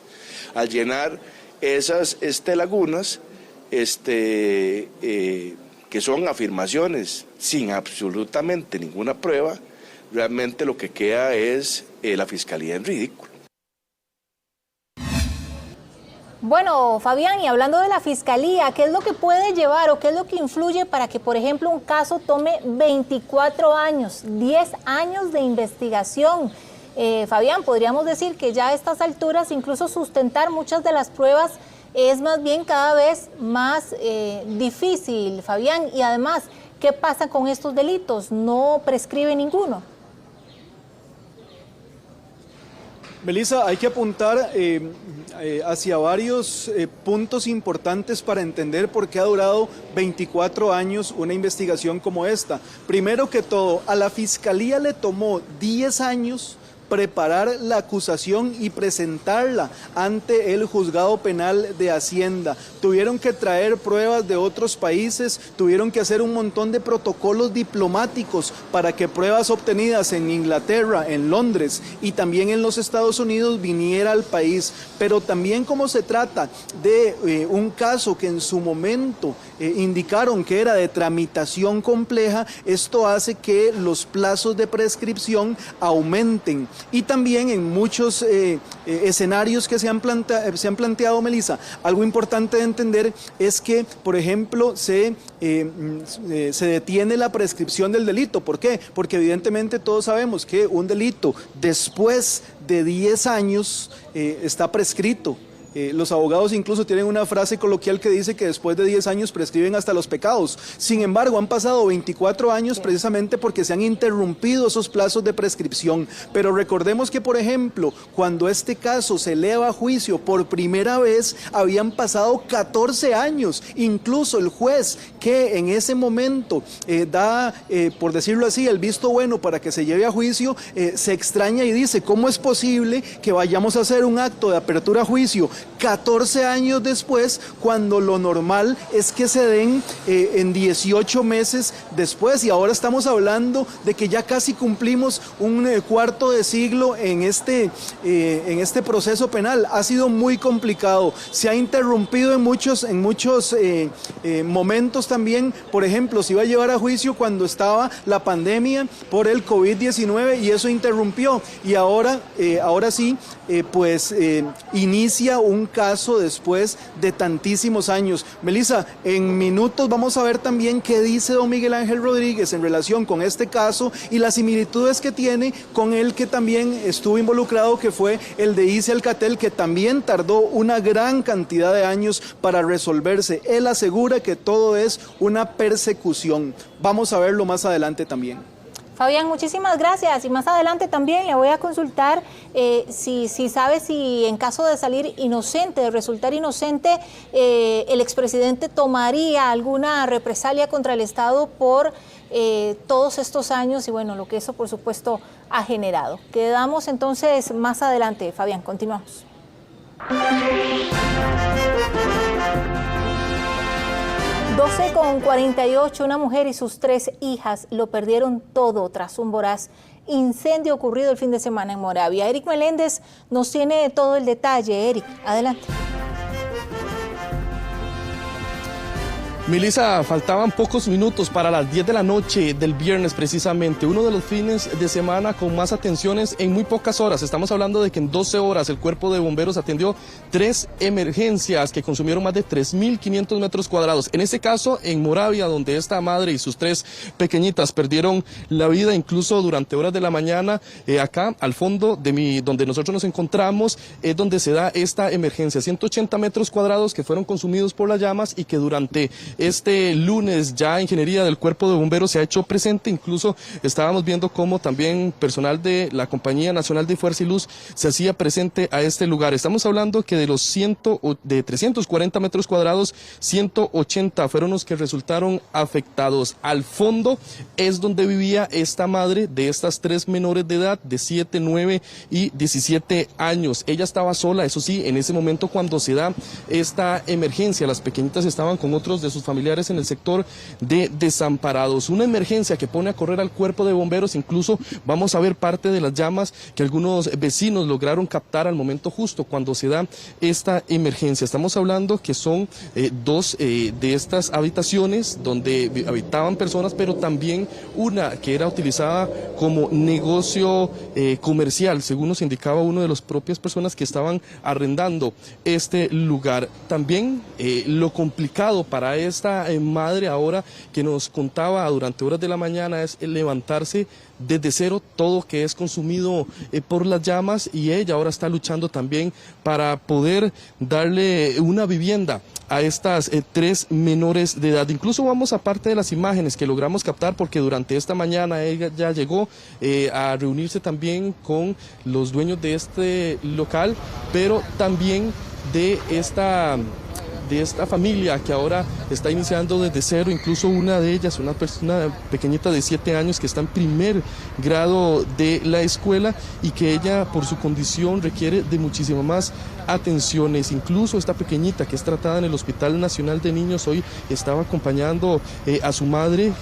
Speaker 3: al llenar esas lagunas, que son afirmaciones sin absolutamente ninguna prueba, realmente lo que queda es la Fiscalía en ridículo.
Speaker 1: Bueno, Fabián, y hablando de la Fiscalía, ¿qué es lo que puede llevar o qué es lo que influye para que, por ejemplo, un caso tome 24 años, 10 años de investigación? Fabián, podríamos decir que ya a estas alturas incluso sustentar muchas de las pruebas es más bien cada vez más difícil, Fabián, y además, ¿qué pasa con estos delitos? ¿No prescribe ninguno?
Speaker 20: Melissa, hay que apuntar hacia varios puntos importantes para entender por qué ha durado 24 años una investigación como esta. Primero que todo, a la Fiscalía le tomó 10 años preparar la acusación y presentarla ante el Juzgado Penal de Hacienda. Tuvieron que traer pruebas de otros países, tuvieron que hacer un montón de protocolos diplomáticos para que pruebas obtenidas en Inglaterra, en Londres y también en los Estados Unidos viniera al país. Pero también como se trata de un caso que en su momento indicaron que era de tramitación compleja, esto hace que los plazos de prescripción aumenten. y también en muchos escenarios que se han planteado, Melissa. Algo importante de entender es que, por ejemplo, se detiene la prescripción del delito. ¿Por qué? Porque evidentemente todos sabemos que un delito después de 10 años está prescrito. Los abogados incluso tienen una frase coloquial que dice que después de 10 años prescriben hasta los pecados. Sin embargo, han pasado 24 años precisamente porque se han interrumpido esos plazos de prescripción. Pero recordemos que, por ejemplo, cuando este caso se eleva a juicio por primera vez, habían pasado 14 años. Incluso el juez que en ese momento da, por decirlo así, el visto bueno para que se lleve a juicio, se extraña y dice, ¿cómo es posible que vayamos a hacer un acto de apertura a juicio 14 años después, cuando lo normal es que se den en 18 meses después? Y ahora estamos hablando de que ya casi cumplimos un cuarto de siglo en este proceso penal. Ha sido muy complicado, se ha interrumpido en muchos momentos también. Por ejemplo, se iba a llevar a juicio cuando estaba la pandemia por el COVID-19 y eso interrumpió, y ahora sí, inicia un caso después de tantísimos años. Melissa, en minutos vamos a ver también qué dice don Miguel Ángel Rodríguez en relación con este caso y las similitudes que tiene con el que también estuvo involucrado, que fue el de Isi Alcatel, que también tardó una gran cantidad de años para resolverse. Él asegura que todo es una persecución. Vamos a verlo más adelante también.
Speaker 1: Fabián, muchísimas gracias, y más adelante también le voy a consultar si sabe si en caso de salir inocente, de resultar inocente, el expresidente tomaría alguna represalia contra el Estado por todos estos años y bueno, lo que eso por supuesto ha generado. Quedamos entonces más adelante. Fabián, continuamos. 12:48, una mujer y sus 3 hijas lo perdieron todo tras un voraz incendio ocurrido el fin de semana en Moravia. Eric Meléndez nos tiene todo el detalle. Eric, adelante.
Speaker 5: Melissa, faltaban pocos minutos para las 10 de la noche del viernes precisamente, uno de los fines de semana con más atenciones en muy pocas horas. Estamos hablando de que en 12 horas el cuerpo de bomberos atendió 3 emergencias que consumieron más de 3.500 metros cuadrados. En este caso, en Moravia, donde esta madre y sus 3 pequeñitas perdieron la vida incluso durante horas de la mañana, acá al fondo de donde nosotros nos encontramos, es donde se da esta emergencia. 180 metros cuadrados que fueron consumidos por las llamas y que durante este lunes ya Ingeniería del Cuerpo de Bomberos se ha hecho presente. Incluso estábamos viendo cómo también personal de la Compañía Nacional de Fuerza y Luz se hacía presente a este lugar. Estamos hablando que de 340 metros cuadrados, 180 fueron los que resultaron afectados. Al fondo es donde vivía esta madre de estas 3 menores de edad de 7, 9 y 17 años. Ella estaba sola, eso sí, en ese momento cuando se da esta emergencia. Las pequeñitas estaban con otros de sus familiares en el sector de desamparados. Una emergencia que pone a correr al cuerpo de bomberos. Incluso vamos a ver parte de las llamas que algunos vecinos lograron captar al momento justo cuando se da esta emergencia. Estamos hablando que son 2 de estas habitaciones donde habitaban personas, pero también una que era utilizada como negocio comercial, según nos indicaba uno de las propias personas que estaban arrendando este lugar. También lo complicado para esta madre ahora que nos contaba durante horas de la mañana es el levantarse desde cero todo que es consumido por las llamas, y ella ahora está luchando también para poder darle una vivienda a estas 3 menores de edad. Incluso vamos a parte de las imágenes que logramos captar, porque durante esta mañana ella ya llegó a reunirse también con los dueños de este local, pero también de esta familia que ahora está iniciando desde cero. Incluso una de ellas, una pequeñita de 7 años que está en primer grado de la escuela y que ella por su condición requiere de muchísimo más atenciones. Incluso esta pequeñita que es tratada en el Hospital Nacional de Niños hoy estaba acompañando a su madre,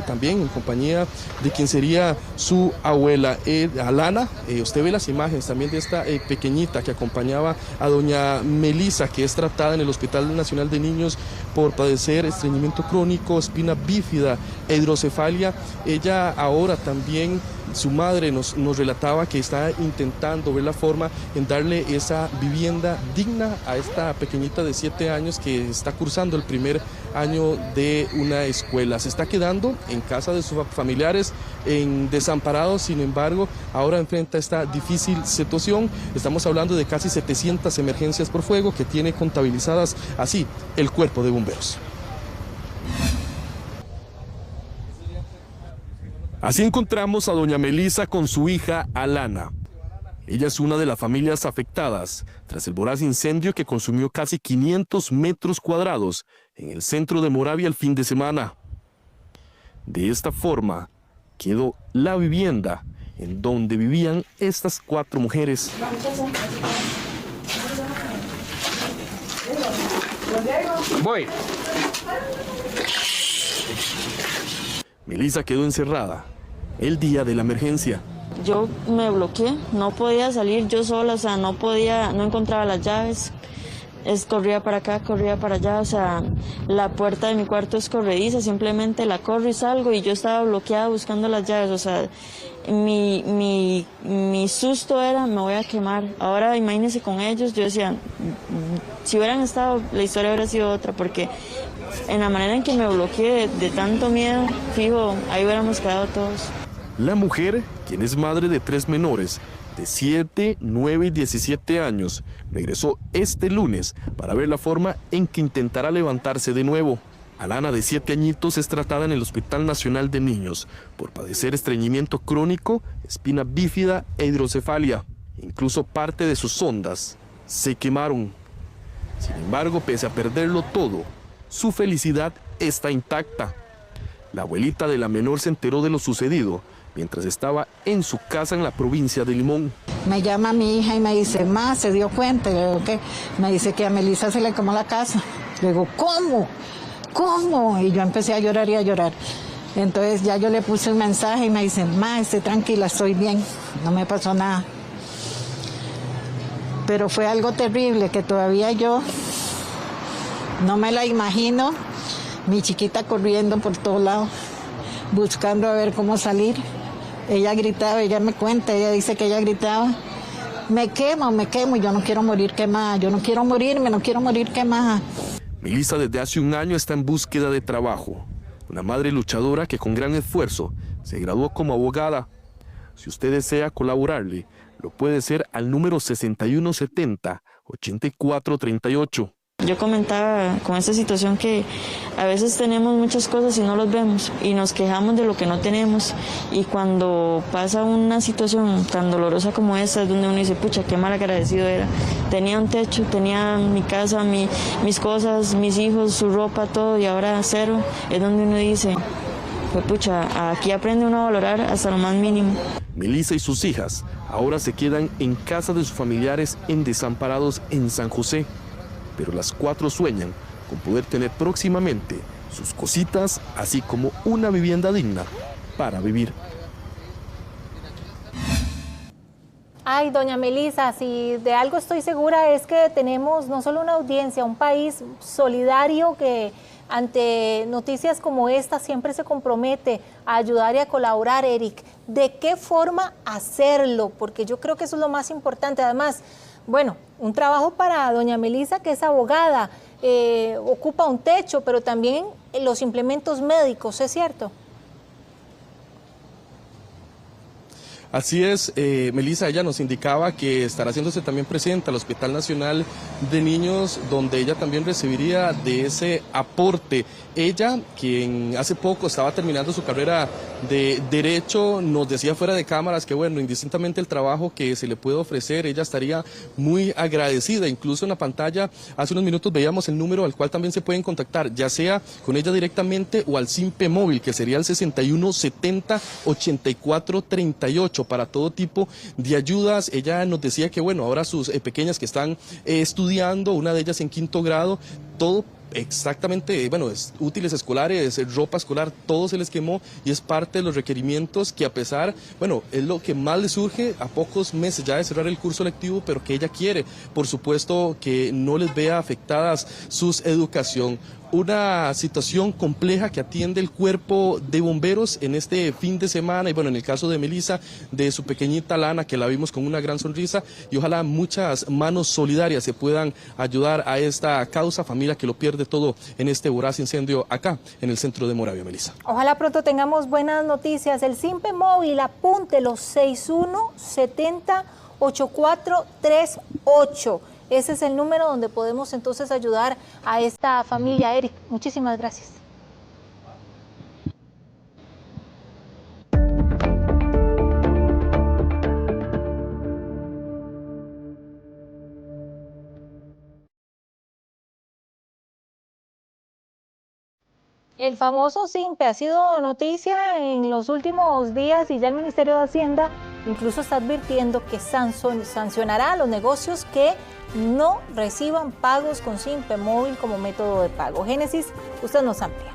Speaker 5: también en compañía de quien sería su abuela, Alana. Usted ve las imágenes también de esta pequeñita que acompañaba a doña Melissa, que es tratada en el Hospital Nacional de Niños por padecer estreñimiento crónico, espina bífida e hidrocefalia. Ella ahora también Su madre nos relataba que está intentando ver la forma en darle esa vivienda digna a esta pequeñita de 7 años que está cursando el primer año de una escuela. Se está quedando en casa de sus familiares, en desamparados, sin embargo, ahora enfrenta esta difícil situación. Estamos hablando de casi 700 emergencias por fuego que tiene contabilizadas así el Cuerpo de Bomberos.
Speaker 6: Así encontramos a doña Melisa con su hija Alana. Ella es una de las familias afectadas tras el voraz incendio que consumió casi 500 metros cuadrados en el centro de Moravia el fin de semana. De esta forma quedó la vivienda en donde vivían estas 4 mujeres.
Speaker 22: Voy.
Speaker 6: Melisa quedó encerrada el día de la emergencia.
Speaker 23: Yo me bloqueé, no podía salir yo sola, o sea, no encontraba las llaves. Corría para acá, corría para allá, o sea, la puerta de mi cuarto es corrediza, simplemente la corro y salgo y yo estaba bloqueada buscando las llaves, o sea, mi susto era, me voy a quemar. Ahora imagínense con ellos, yo decía, si hubieran estado, la historia hubiera sido otra, porque en la manera en que me bloqueé de tanto miedo, fijo, ahí hubiéramos quedado todos.
Speaker 6: La mujer, quien es madre de 3 menores, de 7, 9 y 17 años, regresó este lunes para ver la forma en que intentará levantarse de nuevo. Alana, de 7 añitos, es tratada en el Hospital Nacional de Niños por padecer estreñimiento crónico, espina bífida e hidrocefalia. Incluso parte de sus ondas se quemaron. Sin embargo, pese a perderlo todo, su felicidad está intacta. La abuelita de la menor se enteró de lo sucedido mientras estaba en su casa en la provincia de Limón.
Speaker 24: Me llama mi hija y me dice, ma, ¿se dio cuenta? Le digo, ¿qué? Me dice que a Melisa se le quemó la casa. Le digo, ¿cómo? ¿Cómo? Y yo empecé a llorar y a llorar. Entonces ya yo le puse un mensaje y me dice, ma, esté tranquila, estoy bien, no me pasó nada. Pero fue algo terrible que todavía yo no me la imagino, mi chiquita corriendo por todos lados, buscando a ver cómo salir. Ella gritaba, ella me cuenta, ella dice que ella gritaba, me quemo, yo no quiero morir quemada, yo no quiero morirme, no quiero morir quemada.
Speaker 6: Melisa desde hace un año está en búsqueda de trabajo. Una madre luchadora que con gran esfuerzo se graduó como abogada. Si usted desea colaborarle, lo puede hacer al número 6170-8438.
Speaker 23: Yo comentaba con esta situación que a veces tenemos muchas cosas y no los vemos y nos quejamos de lo que no tenemos, y cuando pasa una situación tan dolorosa como esta es donde uno dice, pucha, qué mal agradecido era. Tenía un techo, tenía mi casa, mis cosas, mis hijos, su ropa, todo, y ahora cero. Es donde uno dice, pues pucha, aquí aprende uno a valorar hasta lo más mínimo.
Speaker 6: Melisa y sus hijas ahora se quedan en casa de sus familiares en Desamparados en San José. Pero las 4 sueñan con poder tener próximamente sus cositas, así como una vivienda digna para vivir.
Speaker 1: Ay, doña Melisa, si de algo estoy segura es que tenemos no solo una audiencia, un país solidario que ante noticias como esta siempre se compromete a ayudar y a colaborar. Eric, ¿de qué forma hacerlo? Porque yo creo que eso es lo más importante. Además, bueno, un trabajo para doña Melisa, que es abogada, ocupa un techo, pero también los implementos médicos, ¿es cierto?
Speaker 5: Así es, Melisa, ella nos indicaba que estará haciéndose también presente al Hospital Nacional de Niños, donde ella también recibiría de ese aporte. Ella, quien hace poco estaba terminando su carrera de Derecho, nos decía fuera de cámaras que, bueno, indistintamente el trabajo que se le puede ofrecer, ella estaría muy agradecida. Incluso en la pantalla, hace unos minutos veíamos el número al cual también se pueden contactar, ya sea con ella directamente o al SIMPE móvil, que sería el 6170-8438, para todo tipo de ayudas. Ella nos decía que, bueno, ahora sus pequeñas que están estudiando, una de ellas en 5º grado, todo exactamente, bueno, útiles escolares, ropa escolar, todo se les quemó, y es parte de los requerimientos que, a pesar, bueno, es lo que más le surge a pocos meses ya de cerrar el curso lectivo, pero que ella quiere, por supuesto, que no les vea afectadas su educación. una situación compleja que atiende el cuerpo de bomberos en este fin de semana y bueno, en el caso de Melissa, de su pequeñita Lana, que la vimos con una gran sonrisa, y ojalá muchas manos solidarias se puedan ayudar a esta causa, familia que lo pierde todo en este voraz incendio acá en el centro de Moravia, Melissa.
Speaker 1: Ojalá pronto tengamos buenas noticias. El Simpe Móvil, apúntelo, 6170-8438. Ese es el número donde podemos entonces ayudar a esta familia. Eric, muchísimas gracias. El famoso SIMPE ha sido noticia en los últimos días y ya el Ministerio de Hacienda incluso está advirtiendo que sancionará a los negocios que no reciban pagos con SIMPE Móvil como método de pago. Génesis, usted nos amplía.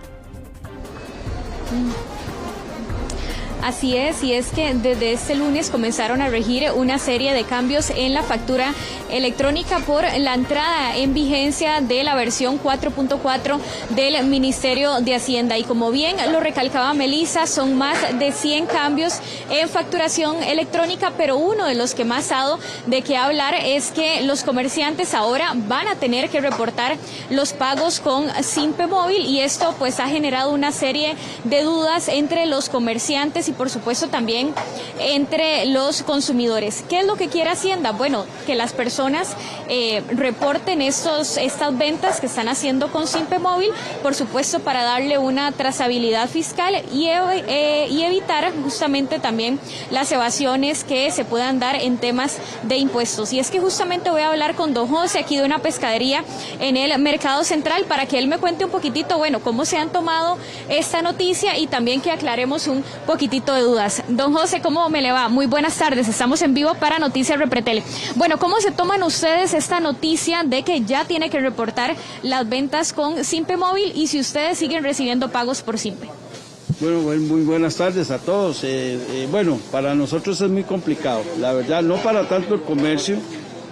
Speaker 4: Así es, y es que desde este lunes comenzaron a regir una serie de cambios en la factura electrónica por la entrada en vigencia de la versión 4.4 del Ministerio de Hacienda. Y como bien lo recalcaba Melissa, son más de 100 cambios en facturación electrónica, pero uno de los que más ha dado de qué hablar es que los comerciantes ahora van a tener que reportar los pagos con SIMPE Móvil, y esto pues ha generado una serie de dudas entre los comerciantes y por supuesto también entre los consumidores. ¿Qué es lo que quiere Hacienda? Bueno, que las personas reporten estas ventas que están haciendo con SIMPE Móvil, por supuesto para darle una trazabilidad fiscal y evitar justamente también las evasiones que se puedan dar en temas de impuestos. Y es que justamente voy a hablar con don José aquí de una pescadería en el Mercado Central para que él me cuente un poquitito, bueno, cómo se han tomado esta noticia y también que aclaremos un poquitito de dudas. Don José, ¿cómo me le va? Muy buenas tardes, estamos en vivo para Noticias Repretel. Bueno, ¿cómo se toman ustedes esta noticia de que ya tiene que reportar las ventas con SIMPE Móvil y si ustedes siguen recibiendo pagos por SIMPE?
Speaker 7: Bueno, muy buenas tardes a todos. Bueno, para nosotros es muy complicado, la verdad, no para tanto el comercio,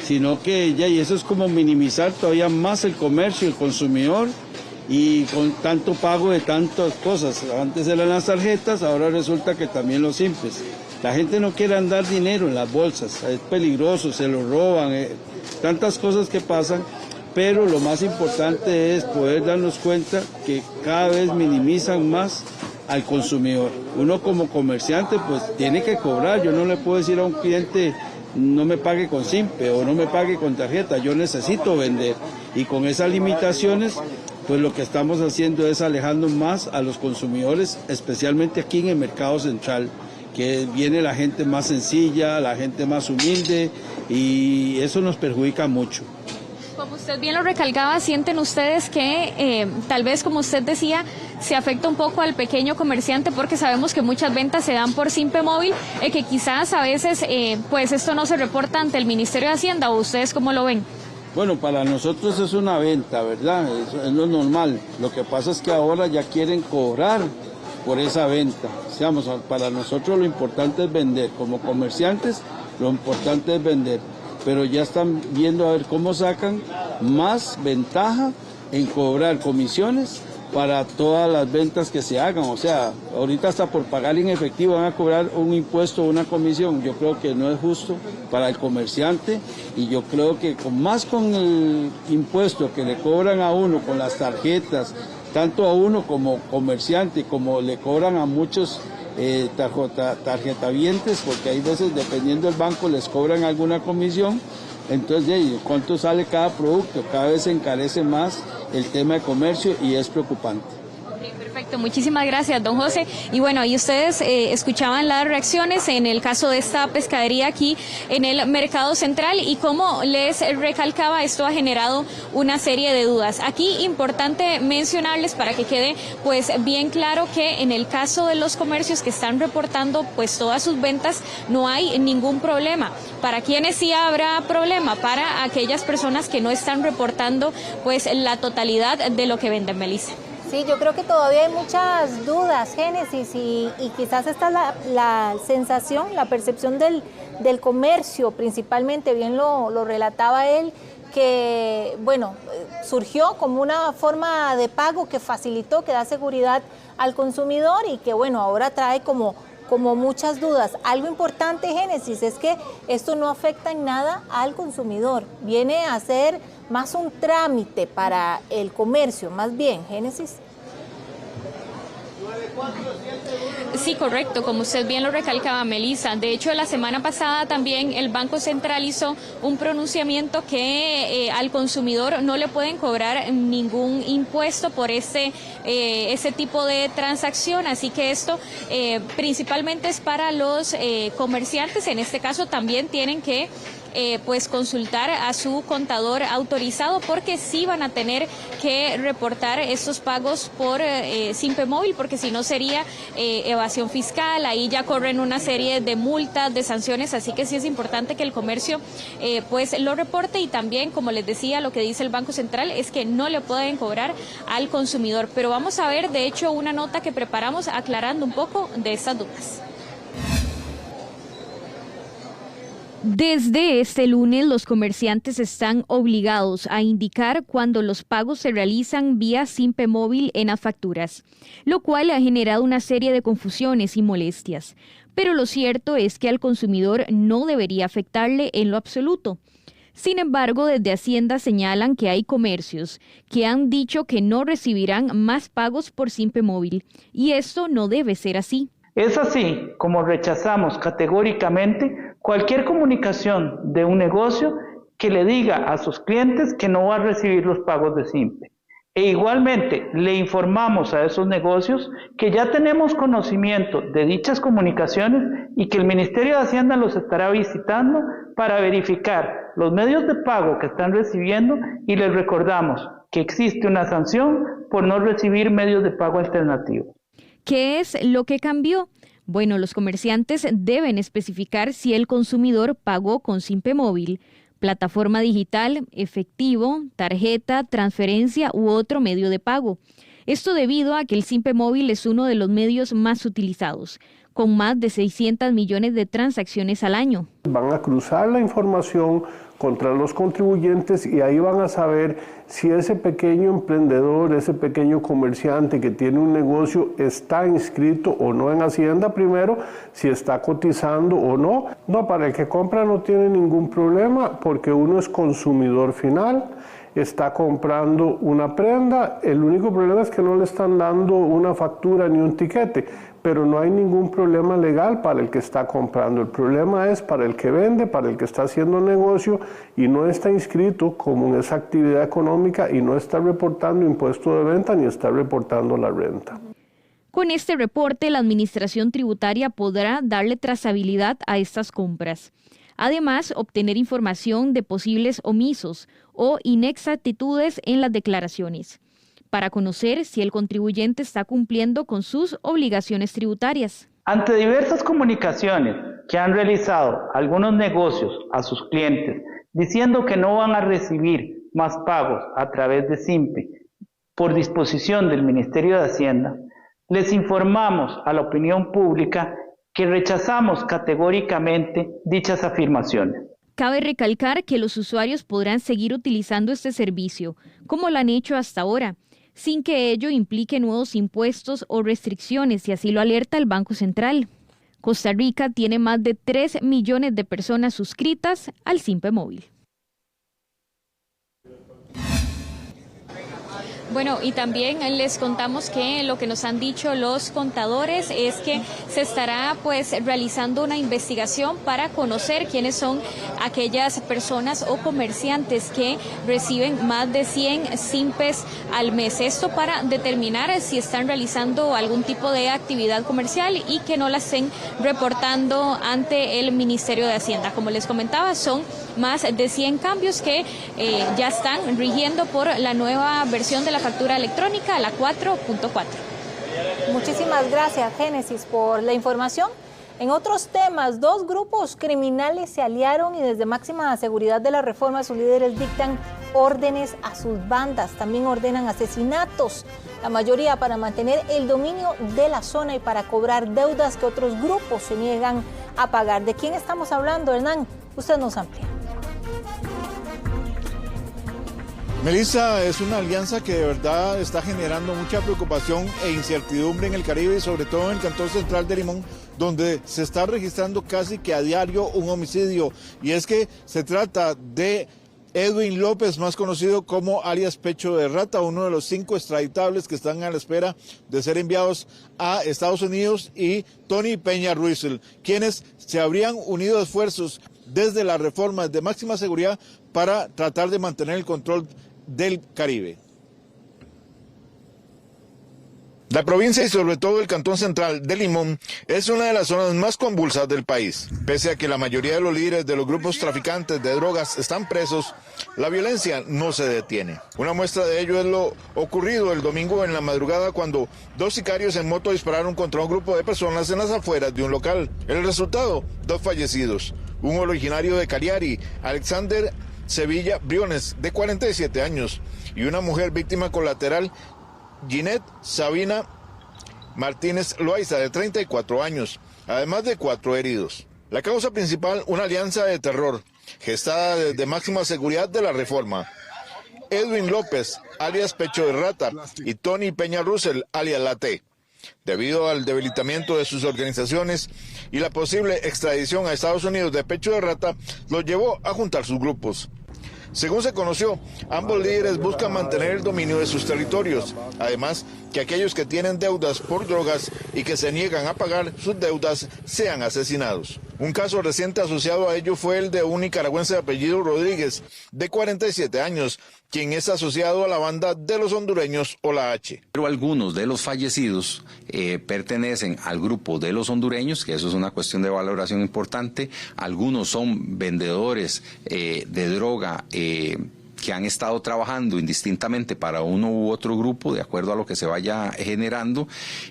Speaker 7: sino que ya, y eso es como minimizar todavía más el comercio, el consumidor, y con tanto pago de tantas cosas. Antes eran las tarjetas, ahora resulta que también los simples. La gente no quiere andar dinero en las bolsas, es peligroso, se lo roban, tantas cosas que pasan, pero lo más importante es poder darnos cuenta que cada vez minimizan más al consumidor. Uno como comerciante pues tiene que cobrar, yo no le puedo decir a un cliente no me pague con SIMPE o no me pague con tarjeta, yo necesito vender, y con esas limitaciones pues lo que estamos haciendo es alejando más a los consumidores, especialmente aquí en el Mercado Central, que viene la gente más sencilla, la gente más humilde, y eso nos perjudica mucho.
Speaker 4: Como usted bien lo recalcaba, ¿sienten ustedes que tal vez, como usted decía, se afecta un poco al pequeño comerciante porque sabemos que muchas ventas se dan por SIMPE Móvil, que quizás a veces pues esto no se reporta ante el Ministerio de Hacienda, o ustedes cómo lo ven?
Speaker 7: Bueno, para nosotros es una venta, ¿verdad? Es lo normal. Lo que pasa es que ahora ya quieren cobrar por esa venta. Digamos, para nosotros lo importante es vender. Como comerciantes, lo importante es vender. Pero ya están viendo a ver cómo sacan más ventaja en cobrar comisiones para todas las ventas que se hagan. O sea, ahorita hasta por pagar en efectivo van a cobrar un impuesto o una comisión. Yo creo que no es justo para el comerciante, y yo creo que con el impuesto que le cobran a uno con las tarjetas, tanto a uno como comerciante, como le cobran a muchos tarjetavientes, porque hay veces dependiendo del banco les cobran alguna comisión. Entonces, ¿cuánto sale cada producto? Cada vez se encarece más el tema de comercio y es preocupante.
Speaker 4: Perfecto, muchísimas gracias, don José. Y bueno, y ustedes escuchaban las reacciones en el caso de esta pescadería aquí en el Mercado Central, y como les recalcaba, esto ha generado una serie de dudas. Aquí importante mencionarles para que quede pues bien claro que en el caso de los comercios que están reportando pues todas sus ventas no hay ningún problema. ¿Para quienes sí habrá problema? Para aquellas personas que no están reportando pues la totalidad de lo que venden, Melissa.
Speaker 1: Sí, yo creo que todavía hay muchas dudas, Génesis, y quizás esta es la sensación, la percepción del comercio principalmente, bien lo relataba él, que, bueno, surgió como una forma de pago que facilitó, que da seguridad al consumidor y que, bueno, ahora trae como muchas dudas. Algo importante, Génesis, es que esto no afecta en nada al consumidor. Viene a ser más un trámite para el comercio, más bien, Génesis.
Speaker 4: Sí, correcto, como usted bien lo recalcaba, Melissa. De hecho, la semana pasada también el Banco Central hizo un pronunciamiento que al consumidor no le pueden cobrar ningún impuesto por ese tipo de transacción. Así que esto principalmente es para los comerciantes. En este caso también tienen que pues consultar a su contador autorizado, porque sí van a tener que reportar estos pagos por Simpe Móvil, porque si no sería evasión fiscal. Ahí ya corren una serie de multas, de sanciones, así que sí es importante que el comercio pues lo reporte. Y también, como les decía, lo que dice el Banco Central es que no le pueden cobrar al consumidor. Pero vamos a ver, de hecho, una nota que preparamos aclarando un poco de estas dudas. Desde este lunes, los comerciantes están obligados a indicar cuando los pagos se realizan vía Simpe Móvil en las facturas, lo cual ha generado una serie de confusiones y molestias. Pero lo cierto es que al consumidor no debería afectarle en lo absoluto. Sin embargo, desde Hacienda señalan que hay comercios que han dicho que no recibirán más pagos por Simpe Móvil, y esto no debe ser así.
Speaker 8: Es así como rechazamos categóricamente cualquier comunicación de un negocio que le diga a sus clientes que no va a recibir los pagos de Simpe. E igualmente le informamos a esos negocios que ya tenemos conocimiento de dichas comunicaciones y que el Ministerio de Hacienda los estará visitando para verificar los medios de pago que están recibiendo, y les recordamos que existe una sanción por no recibir medios de pago alternativos.
Speaker 4: ¿Qué es lo que cambió? Bueno, los comerciantes deben especificar si el consumidor pagó con Simpe Móvil, plataforma digital, efectivo, tarjeta, transferencia u otro medio de pago. Esto debido a que el Simpe Móvil es uno de los medios más utilizados, con más de 600 millones de transacciones al año.
Speaker 9: Van a cruzar la información contra los contribuyentes y ahí van a saber si ese pequeño emprendedor, ese pequeño comerciante que tiene un negocio está inscrito o no en Hacienda primero, si está cotizando o no. No, para el que compra no tiene ningún problema porque uno es consumidor final, está comprando una prenda, el único problema es que no le están dando una factura ni un tiquete, pero no hay ningún problema legal para el que está comprando. El problema es para el que vende, para el que está haciendo negocio y no está inscrito como en esa actividad económica y no está reportando impuesto de venta ni está reportando la renta.
Speaker 4: Con este reporte, la Administración Tributaria podrá darle trazabilidad a estas compras. Además, obtener información de posibles omisos o inexactitudes en las declaraciones, para conocer si el contribuyente está cumpliendo con sus obligaciones tributarias.
Speaker 8: Ante diversas comunicaciones que han realizado algunos negocios a sus clientes diciendo que no van a recibir más pagos a través de Simpe por disposición del Ministerio de Hacienda, les informamos a la opinión pública que rechazamos categóricamente dichas afirmaciones.
Speaker 4: Cabe recalcar que los usuarios podrán seguir utilizando este servicio, como lo han hecho hasta ahora, sin que ello implique nuevos impuestos o restricciones, y así lo alerta el Banco Central. Costa Rica tiene más de 3 millones de personas suscritas al Simpe Móvil. Bueno, y también les contamos que lo que nos han dicho los contadores es que se estará pues realizando una investigación para conocer quiénes son aquellas personas o comerciantes que reciben más de 100 Simpes al mes. Esto para determinar si están realizando algún tipo de actividad comercial y que no la estén reportando ante el Ministerio de Hacienda. Como les comentaba, son más de 100 cambios que ya están rigiendo por la nueva versión de la factura electrónica, la 4.4.
Speaker 1: Muchísimas gracias, Génesis, por la información. En otros temas, 2 grupos criminales se aliaron y desde máxima seguridad de la reforma sus líderes dictan órdenes a sus bandas. También ordenan asesinatos, la mayoría para mantener el dominio de la zona y para cobrar deudas que otros grupos se niegan a pagar. ¿De quién estamos hablando, Hernán? Usted nos amplía.
Speaker 2: Melissa, es una alianza que de verdad está generando mucha preocupación e incertidumbre en el Caribe y sobre todo en el Cantón Central de Limón, donde se está registrando casi que a diario un homicidio. Y es que se trata de Edwin López, más conocido como alias Pecho de Rata, uno de los 5 extraditables que están a la espera de ser enviados a Estados Unidos, y Tony Peña Ruizel, quienes se habrían unido esfuerzos desde las reformas de máxima seguridad para tratar de mantener el control del Caribe. La provincia y sobre todo el Cantón Central de Limón es una de las zonas más convulsas del país. Pese a que la mayoría de los líderes de los grupos traficantes de drogas están presos, la violencia no se detiene. Una muestra de ello es lo ocurrido el domingo en la madrugada cuando 2 sicarios en moto dispararon contra un grupo de personas en las afueras de un local. El resultado, 2 fallecidos. Un originario de Caliari, Alexander Sevilla Briones, de 47 años, y una mujer víctima colateral, Ginette Sabina Martínez Loaiza, de 34 años, además de 4 heridos. La causa principal, una alianza de terror, gestada desde máxima seguridad de la reforma. Edwin López, alias Pecho de Rata, y Tony Peña Ruizel, alias La T. Debido al debilitamiento de sus organizaciones y la posible extradición a Estados Unidos de Pecho de Rata, los llevó a juntar sus grupos. Según se conoció, ambos líderes buscan mantener el dominio de sus territorios, además que aquellos que tienen deudas por drogas y que se niegan a pagar sus deudas sean asesinados. Un caso reciente asociado a ello fue el de un nicaragüense de apellido Rodríguez, de 47 años, quien es asociado a la banda de los hondureños o la H.
Speaker 10: Pero algunos de los fallecidos pertenecen al grupo de los hondureños, que eso es una cuestión de valoración importante. Algunos son vendedores de droga que han estado trabajando indistintamente para uno u otro grupo, de acuerdo a lo que se vaya generando,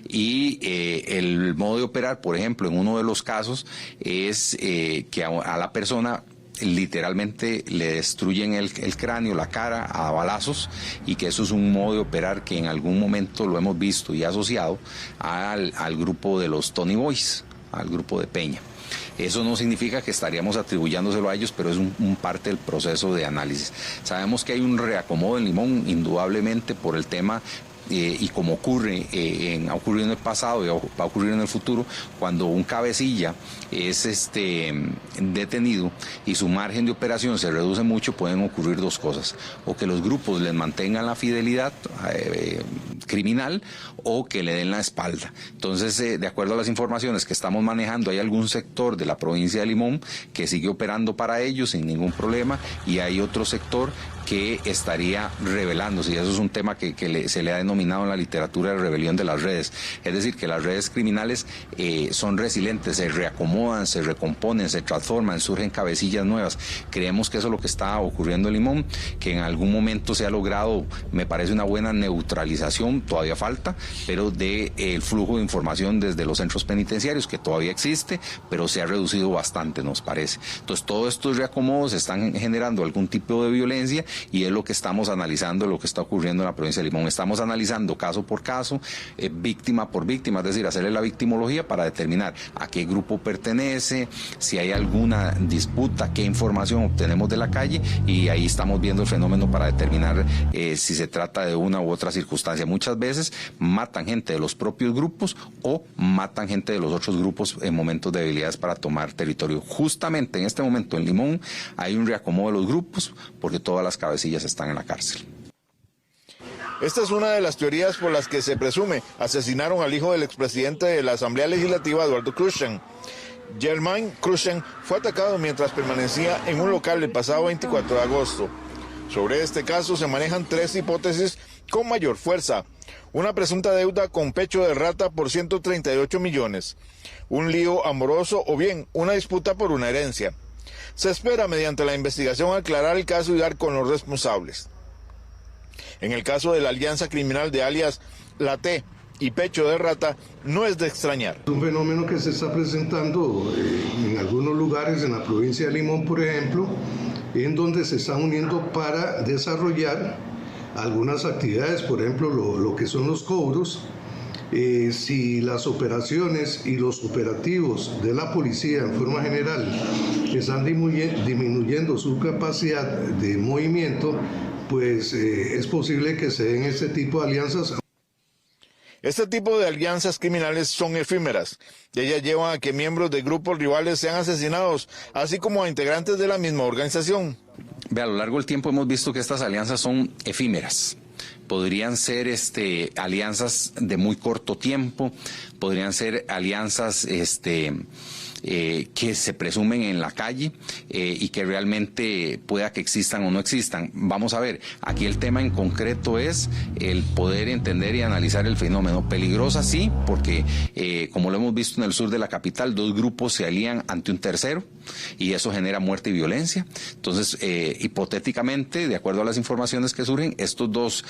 Speaker 10: y el modo de operar, por ejemplo, en uno de los casos, es que a la persona literalmente le destruyen el cráneo, la cara, a balazos, y que eso es un modo de operar que en algún momento lo hemos visto y asociado al grupo de los Tony Boys, al grupo de Peña. Eso no significa que estaríamos atribuyéndoselo a ellos, pero es un parte del proceso de análisis. Sabemos que hay un reacomodo en Limón, indudablemente, por el tema y como ha ocurrido en el pasado y va a ocurrir en el futuro, cuando un cabecilla es detenido y su margen de operación se reduce mucho, pueden ocurrir 2 cosas: o que los grupos les mantengan la fidelidad criminal, o que le den la espalda. Entonces, de acuerdo a las informaciones que estamos manejando, hay algún sector de la provincia de Limón que sigue operando para ellos sin ningún problema, y hay otro sector que estaría rebelándose, y eso es un tema que se le ha denominado en la literatura de rebelión de las redes. Es decir, que las redes criminales son resilientes, se reacomodan, se recomponen, se transforman, surgen cabecillas nuevas. Creemos que eso es lo que está ocurriendo en Limón, que en algún momento se ha logrado, me parece, una buena neutralización, todavía falta, pero del flujo de información desde los centros penitenciarios, que todavía existe, pero se ha reducido bastante, nos parece. Entonces, todos estos reacomodos están generando algún tipo de violencia, y es lo que estamos analizando, lo que está ocurriendo en la provincia de Limón. Estamos analizando caso por caso, víctima por víctima, es decir, hacerle la victimología para determinar a qué grupo pertenece, si hay alguna disputa, qué información obtenemos de la calle, y ahí estamos viendo el fenómeno para determinar si se trata de una u otra circunstancia. Muchas veces matan gente de los propios grupos o matan gente de los otros grupos en momentos de debilidades para tomar territorio. Justamente en este momento en Limón hay un reacomodo de los grupos porque todas las cabecillas están en la cárcel.
Speaker 2: Esta es una de las teorías por las que se presume asesinaron al hijo del expresidente de la Asamblea Legislativa, Eduardo Cruxan. Germain Cruxan fue atacado mientras permanecía en un local el pasado 24 de agosto. Sobre este caso se manejan 3 hipótesis con mayor fuerza. Una presunta deuda con Pecho de Rata por 138 millones, un lío amoroso o bien una disputa por una herencia. Se espera mediante la investigación aclarar el caso y dar con los responsables. En el caso de la alianza criminal de alias La T y Pecho de Rata, no es de extrañar.
Speaker 11: Es un fenómeno que se está presentando en algunos lugares, en la provincia de Limón, por ejemplo, en donde se están uniendo para desarrollar algunas actividades, por ejemplo, lo que son los cobros. Si las operaciones y los operativos de la policía en forma general están disminuyendo su capacidad de movimiento, pues es posible que se den este tipo de alianzas.
Speaker 2: Este tipo de alianzas criminales son efímeras y ellas llevan a que miembros de grupos rivales sean asesinados, así como a integrantes de la misma organización.
Speaker 10: A lo largo del tiempo hemos visto que estas alianzas son efímeras. Podrían ser alianzas de muy corto tiempo, podrían ser alianzas que se presumen en la calle y que realmente pueda que existan o no existan. Vamos a ver, aquí el tema en concreto es el poder entender y analizar el fenómeno. Peligrosa sí, porque como lo hemos visto en el sur de la capital, dos grupos se alían ante un tercero y eso genera muerte y violencia. Entonces, hipotéticamente, de acuerdo a las informaciones que surgen, estos dos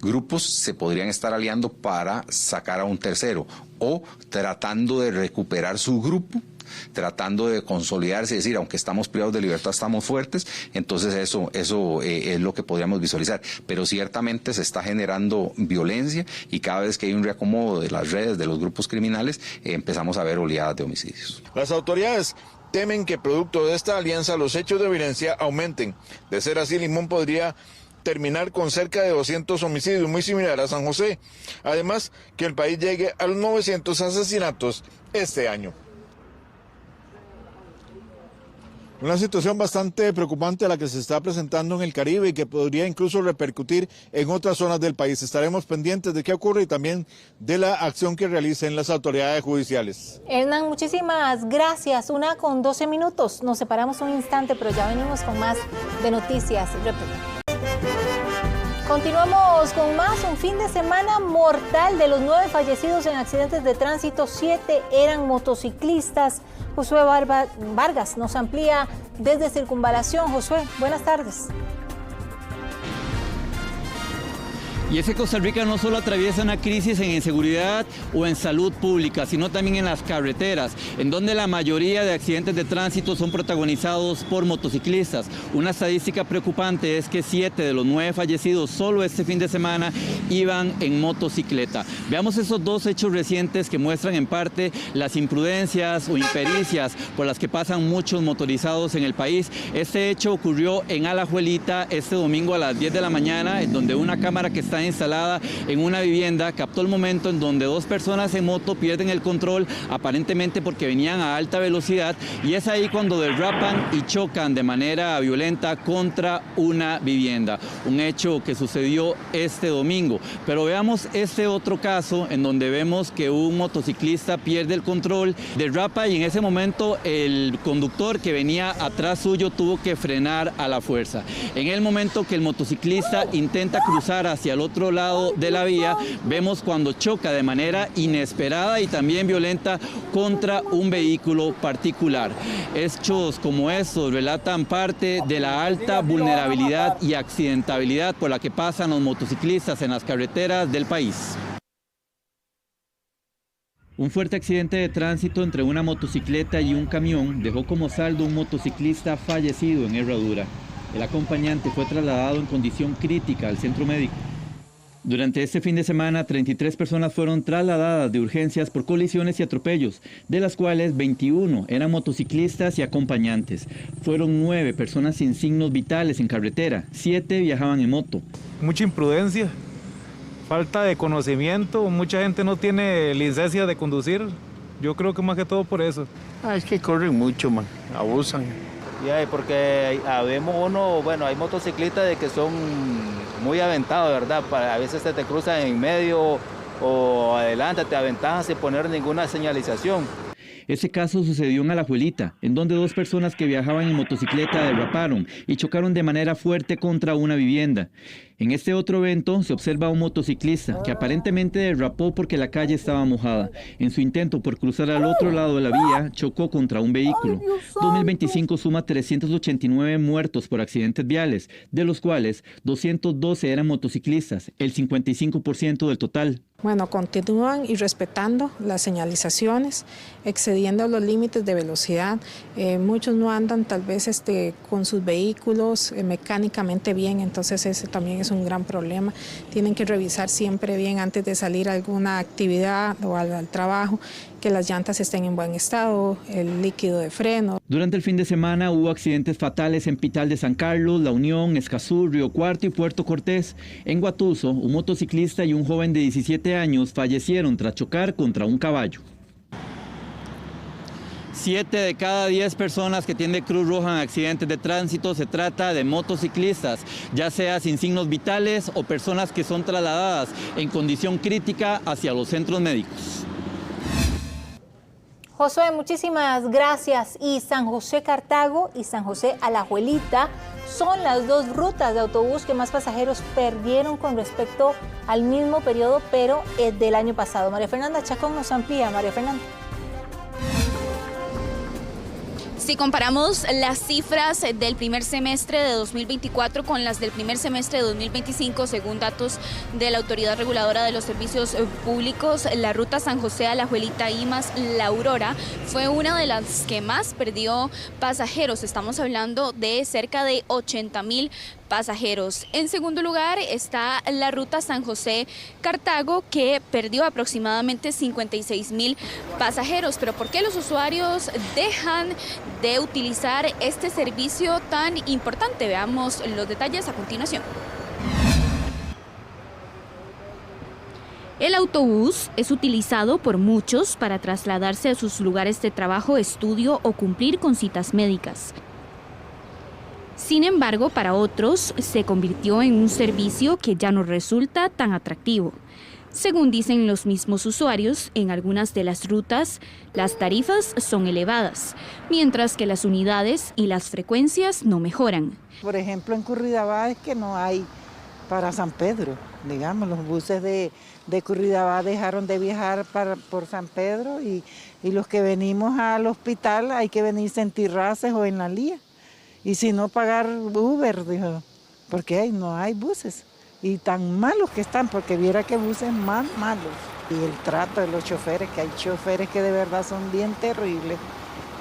Speaker 10: grupos se podrían estar aliando para sacar a un tercero o tratando de recuperar su grupo, tratando de consolidarse, es decir, aunque estamos privados de libertad, estamos fuertes. Entonces eso es lo que podríamos visualizar. Pero ciertamente se está generando violencia y cada vez que hay un reacomodo de las redes, de los grupos criminales, empezamos a ver oleadas de homicidios.
Speaker 2: Las autoridades temen que producto de esta alianza los hechos de violencia aumenten. De ser así, Limón podría terminar con cerca de 200 homicidios, muy similar a San José. Además, que el país llegue a los 900 asesinatos este año. Una situación bastante preocupante la que se está presentando en el Caribe y que podría incluso repercutir en otras zonas del país. Estaremos pendientes de qué ocurre y también de la acción que realicen las autoridades judiciales.
Speaker 1: Hernán, muchísimas gracias. 1:12. Nos separamos un instante, pero ya venimos con más de Noticias República. Continuamos con más. Un fin de semana mortal. De los 9 fallecidos en accidentes de tránsito, 7 eran motociclistas. Josué Vargas nos amplía desde Circunvalación. Josué, buenas tardes.
Speaker 12: Y es que Costa Rica no solo atraviesa una crisis en inseguridad o en salud pública, sino también en las carreteras, en donde la mayoría de accidentes de tránsito son protagonizados por motociclistas. Una estadística preocupante es que 7 de los 9 fallecidos solo este fin de semana iban en motocicleta. Veamos esos dos hechos recientes que muestran en parte las imprudencias o impericias por las que pasan muchos motorizados en el país. Este hecho ocurrió en Alajuelita este domingo a las 10 de la mañana, en donde una cámara que está instalada en una vivienda captó el momento en donde 2 personas en moto pierden el control, aparentemente porque venían a alta velocidad, y es ahí cuando derrapan y chocan de manera violenta contra una vivienda. Un hecho que sucedió este domingo. Pero veamos este otro caso en donde vemos que un motociclista pierde el control, derrapa y en ese momento el conductor que venía atrás suyo tuvo que frenar a la fuerza. En el momento que el motociclista intenta cruzar hacia el otro lado de la vía, vemos cuando choca de manera inesperada y también violenta contra un vehículo particular. Hechos como estos relatan parte de la alta vulnerabilidad y accidentabilidad por la que pasan los motociclistas en las carreteras del país. Un fuerte accidente de tránsito entre una motocicleta y un camión dejó como saldo un motociclista fallecido en Herradura. El acompañante fue trasladado en condición crítica al centro médico. Durante este fin de semana, 33 personas fueron trasladadas de urgencias por colisiones y atropellos, de las cuales 21 eran motociclistas y acompañantes. Fueron 9 personas sin signos vitales en carretera, 7 viajaban en moto.
Speaker 13: Mucha imprudencia, falta de conocimiento, mucha gente no tiene licencia de conducir. Yo creo que más que todo por eso.
Speaker 17: Es que corren mucho, man, abusan.
Speaker 15: Ya, porque habemos hay motociclistas de que son muy aventados, ¿verdad? A veces te cruzan en medio o adelante, te aventajan sin poner ninguna señalización.
Speaker 12: Ese caso sucedió en Alajuelita, en donde 2 personas que viajaban en motocicleta derraparon y chocaron de manera fuerte contra una vivienda. En este otro evento se observa a un motociclista que aparentemente derrapó porque la calle estaba mojada. En su intento por cruzar al otro lado de la vía, chocó contra un vehículo. 2025 suma 389 muertos por accidentes viales, de los cuales 212 eran motociclistas, el 55% del total.
Speaker 16: Bueno, continúan irrespetando las señalizaciones, excediendo los límites de velocidad. Muchos no andan tal vez con sus vehículos mecánicamente bien, entonces ese también es un gran problema. Tienen que revisar siempre bien antes de salir a alguna actividad o al trabajo que las llantas estén en buen estado, el líquido de freno.
Speaker 12: Durante el fin de semana hubo accidentes fatales en Pital de San Carlos, La Unión, Escazú, Río Cuarto y Puerto Cortés. En Guatuso, un motociclista y un joven de 17 años fallecieron tras chocar contra un caballo. 7 de cada 10 personas que tiene Cruz Roja en accidentes de tránsito se trata de motociclistas, ya sea sin signos vitales o personas que son trasladadas en condición crítica hacia los centros médicos.
Speaker 1: Josué, muchísimas gracias. Y San José Cartago y San José Alajuelita son las dos rutas de autobús que más pasajeros perdieron con respecto al mismo periodo, pero del año pasado. María Fernanda Chacón nos amplía. María Fernanda.
Speaker 14: Si comparamos las cifras del primer semestre de 2024 con las del primer semestre de 2025, según datos de la Autoridad Reguladora de los Servicios Públicos, la ruta San José Alajuelita Imas La Aurora fue una de las que más perdió pasajeros. Estamos hablando de cerca de 80,000 pasajeros. En segundo lugar está la ruta San José Cartago, que perdió aproximadamente 56,000 pasajeros. Pero ¿por qué los usuarios dejan de utilizar este servicio tan importante? Veamos los detalles a continuación. El autobús es utilizado por muchos para trasladarse a sus lugares de trabajo, estudio o cumplir con citas médicas. Sin embargo, para otros se convirtió en un servicio que ya no resulta tan atractivo. Según dicen los mismos usuarios, en algunas de las rutas las tarifas son elevadas, mientras que las unidades y las frecuencias no mejoran.
Speaker 24: Por ejemplo, en Curridabat es que no hay para San Pedro. Digamos, los buses de Curridabat dejaron de viajar por San Pedro y los que venimos al hospital hay que venirse en Tirraces o en La Lía. Y si no, pagar Uber, dijo, porque no hay buses. Y tan malos que están, porque viera que buses más malos. Y el trato de los choferes, que hay choferes que de verdad son bien terribles.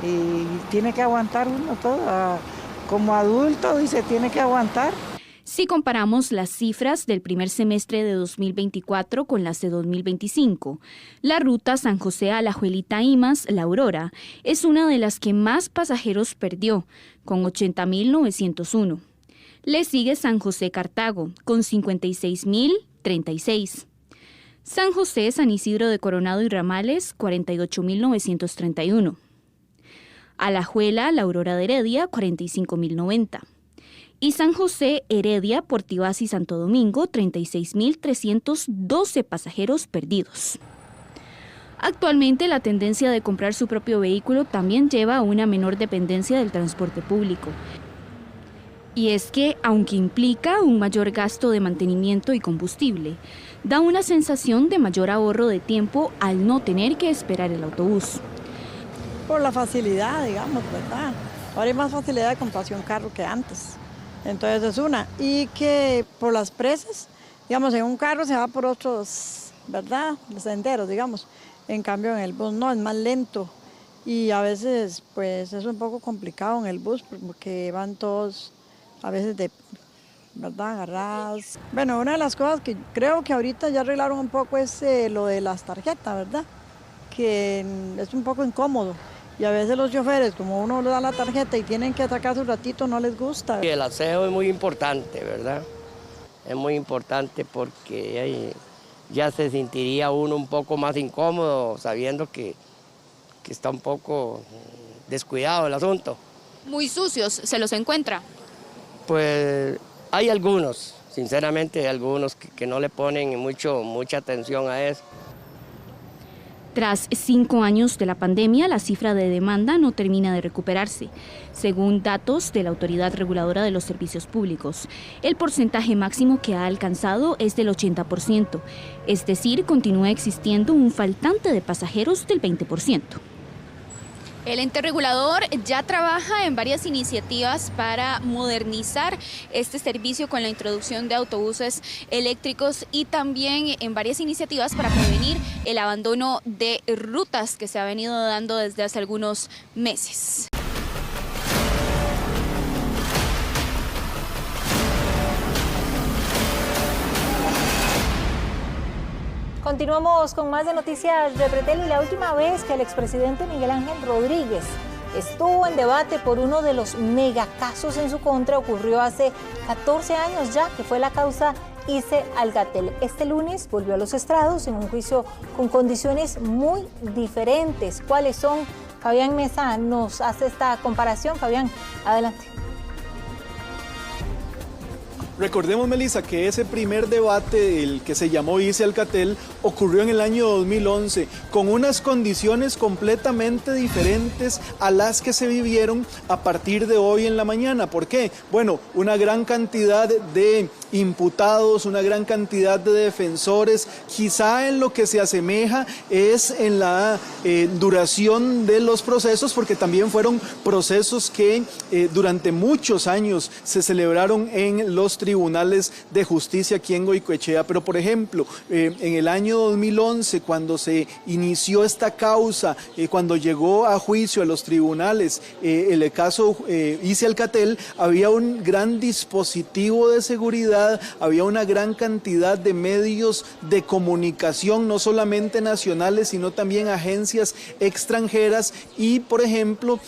Speaker 24: Y tiene que aguantar uno todo. Como adulto, dice, tiene que aguantar.
Speaker 14: Si comparamos las cifras del primer semestre de 2024 con las de 2025, la ruta San José Alajuelita Imas La Aurora es una de las que más pasajeros perdió, con 80,901. Le sigue San José Cartago, con 56,036. San José San Isidro de Coronado y Ramales, 48,931. Alajuela La Aurora de Heredia, 45,090. Y San José Heredia, Portivaz y Santo Domingo, 36,312 pasajeros perdidos. Actualmente la tendencia de comprar su propio vehículo también lleva a una menor dependencia del transporte público. Y es que, aunque implica un mayor gasto de mantenimiento y combustible, da una sensación de mayor ahorro de tiempo al no tener que esperar el autobús.
Speaker 18: Por la facilidad, digamos, ¿verdad? Ahora hay más facilidad de comprarse un carro que antes. Entonces es una. Y que por las presas, digamos, en un carro se va por otros, ¿verdad? Senderos, digamos. En cambio en el bus no, es más lento. Y a veces, pues, es un poco complicado en el bus porque van todos, a veces, ¿verdad? Agarrados. Bueno, una de las cosas que creo que ahorita ya arreglaron un poco es lo de las tarjetas, ¿verdad? Que es un poco incómodo. Y a veces los choferes, como uno le da la tarjeta y tienen que sacarse un ratito, no les gusta.
Speaker 19: El aseo es muy importante, ¿verdad? Es muy importante porque ya se sentiría uno un poco más incómodo sabiendo que está un poco descuidado el asunto.
Speaker 14: Muy sucios, ¿se los encuentra?
Speaker 19: Pues hay algunos, sinceramente hay algunos que no le ponen mucha atención a eso.
Speaker 14: Tras 5 años de la pandemia, la cifra de demanda no termina de recuperarse. Según datos de la Autoridad Reguladora de los Servicios Públicos, el porcentaje máximo que ha alcanzado es del 80%, es decir, continúa existiendo un faltante de pasajeros del 20%. El ente regulador ya trabaja en varias iniciativas para modernizar este servicio con la introducción de autobuses eléctricos y también en varias iniciativas para prevenir el abandono de rutas que se ha venido dando desde hace algunos meses.
Speaker 1: Continuamos con más de Noticias de Pretel y la última vez que el expresidente Miguel Ángel Rodríguez estuvo en debate por uno de los megacasos en su contra ocurrió hace 14 años ya, que fue la causa ICE Alcatel. Este lunes volvió a los estrados en un juicio con condiciones muy diferentes. ¿Cuáles son? Fabián Mesa nos hace esta comparación. Fabián, adelante.
Speaker 3: Recordemos, Melissa, que ese primer debate, el que se llamó ICE Alcatel, ocurrió en el año 2011, con unas condiciones completamente diferentes a las que se vivieron a partir de hoy en la mañana. ¿Por qué? Bueno, una gran cantidad de imputados, una gran cantidad de defensores, quizá en lo que se asemeja es en la duración de los procesos, porque también fueron procesos que durante muchos años se celebraron en los tribunales de justicia aquí en Goicoechea. Pero por ejemplo, en el año 2011, cuando se inició esta causa, cuando llegó a juicio a los tribunales el caso ICE Alcatel, había un gran dispositivo de seguridad, había una gran cantidad de medios de comunicación, no solamente nacionales, sino también agencias extranjeras y, por ejemplo,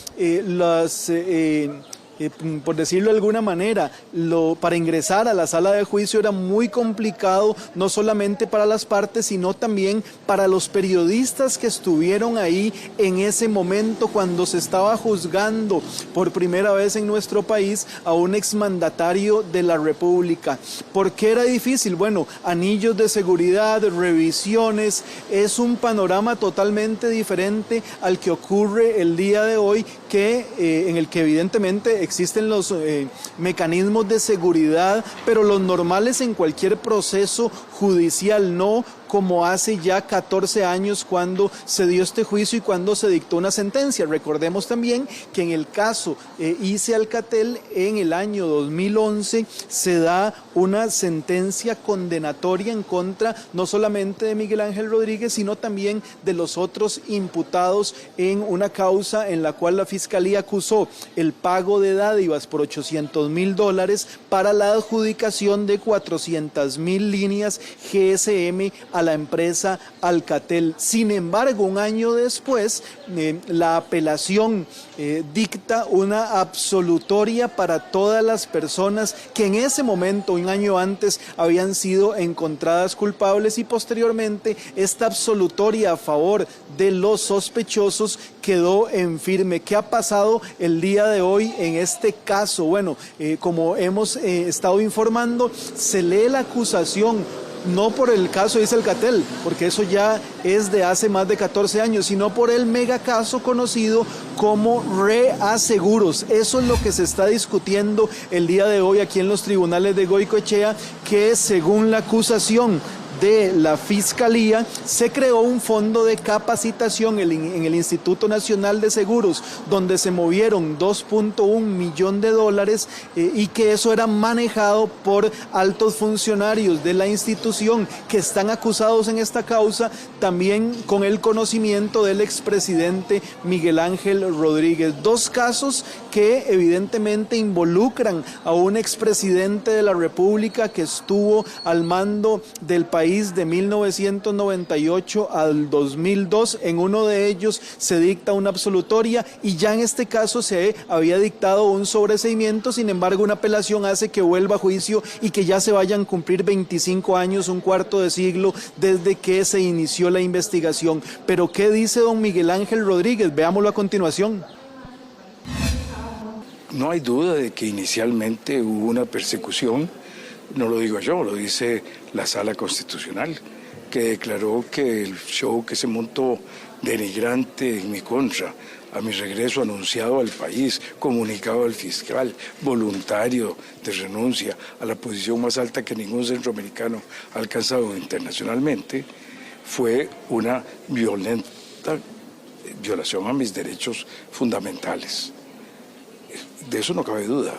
Speaker 3: por decirlo de alguna manera, para ingresar a la sala de juicio era muy complicado, no solamente para las partes, sino también para los periodistas que estuvieron ahí en ese momento cuando se estaba juzgando por primera vez en nuestro país a un exmandatario de la República. ¿Por qué era difícil? Bueno, anillos de seguridad, revisiones, es un panorama totalmente diferente al que ocurre el día de hoy, en el que evidentemente existen los mecanismos de seguridad, pero los normales en cualquier proceso judicial, no como hace ya 14 años cuando se dio este juicio y cuando se dictó una sentencia. Recordemos también que en el caso ICE Alcatel, en el año 2011, se da una sentencia condenatoria en contra no solamente de Miguel Ángel Rodríguez, sino también de los otros imputados en una causa en la cual la Fiscalía acusó el pago de dádivas por $800,000 para la adjudicación de 400,000 líneas GSM a la empresa Alcatel. Sin embargo, un año después, la apelación dicta una absolutoria para todas las personas que en ese momento, un año antes, habían sido encontradas culpables, y posteriormente esta absolutoria a favor de los sospechosos quedó en firme. ¿Qué ha pasado el día de hoy en este caso? Bueno, como hemos estado informando, se lee la acusación no por el caso ICE Alcatel, porque eso ya es de hace más de 14 años, sino por el megacaso conocido como Reaseguros. Eso es lo que se está discutiendo el día de hoy aquí en los tribunales de Goicoechea, que según la acusación de la Fiscalía, se creó un fondo de capacitación en el Instituto Nacional de Seguros, donde se movieron $2.1 millones y que eso era manejado por altos funcionarios de la institución que están acusados en esta causa, también con el conocimiento del expresidente Miguel Ángel Rodríguez. Dos casos que evidentemente involucran a un expresidente de la República que estuvo al mando del país de 1998 al 2002. En uno de ellos se dicta una absolutoria y ya en este caso se había dictado un sobreseimiento. Sin embargo, una apelación hace que vuelva a juicio y que ya se vayan a cumplir 25 años, un cuarto de siglo desde que se inició la investigación. Pero ¿qué dice don Miguel Ángel Rodríguez? Veámoslo a continuación.
Speaker 20: No hay duda de que inicialmente hubo una persecución. No lo digo yo, lo dice la Sala Constitucional, que declaró que el show que se montó denigrante en mi contra, a mi regreso anunciado al país, comunicado al fiscal, voluntario de renuncia a la posición más alta que ningún centroamericano ha alcanzado internacionalmente, fue una violenta violación a mis derechos fundamentales. De eso no cabe duda.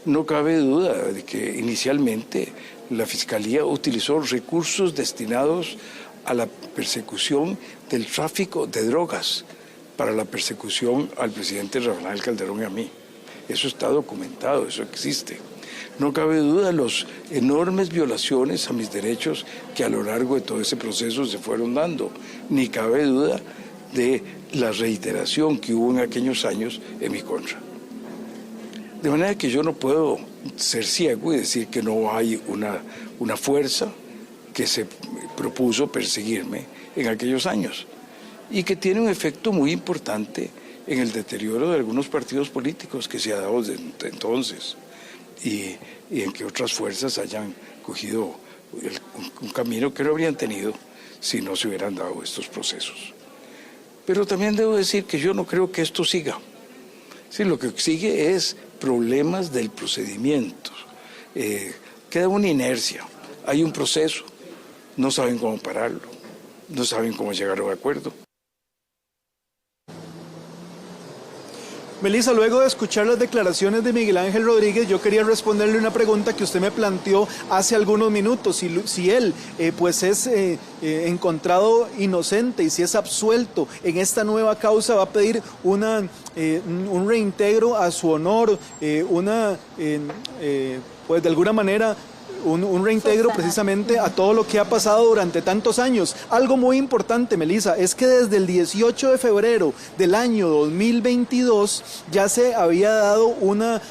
Speaker 20: No cabe duda de que inicialmente la Fiscalía utilizó recursos destinados a la persecución del tráfico de drogas para la persecución al presidente Rafael Calderón y a mí. Eso está documentado, eso existe. No cabe duda de las enormes violaciones a mis derechos que a lo largo de todo ese proceso se fueron dando, ni cabe duda de la reiteración que hubo en aquellos años en mi contra. De manera que yo no puedo ser ciego y decir que no hay una fuerza que se propuso perseguirme en aquellos años y que tiene un efecto muy importante en el deterioro de algunos partidos políticos que se ha dado desde entonces y en que otras fuerzas hayan cogido un camino que no habrían tenido si no se hubieran dado estos procesos. Pero también debo decir que yo no creo que esto siga. Sí, lo que sigue es problemas del procedimiento. Queda una inercia, hay un proceso, no saben cómo pararlo, no saben cómo llegar a un acuerdo.
Speaker 3: Melissa, luego de escuchar las declaraciones de Miguel Ángel Rodríguez, yo quería responderle una pregunta que usted me planteó hace algunos minutos. Si él pues es encontrado inocente y si es absuelto en esta nueva causa, va a pedir un reintegro a su honor, pues de alguna manera un reintegro precisamente a todo lo que ha pasado durante tantos años. Algo muy importante, Melissa, es que desde el 18 de febrero del año 2022 ya se había dado una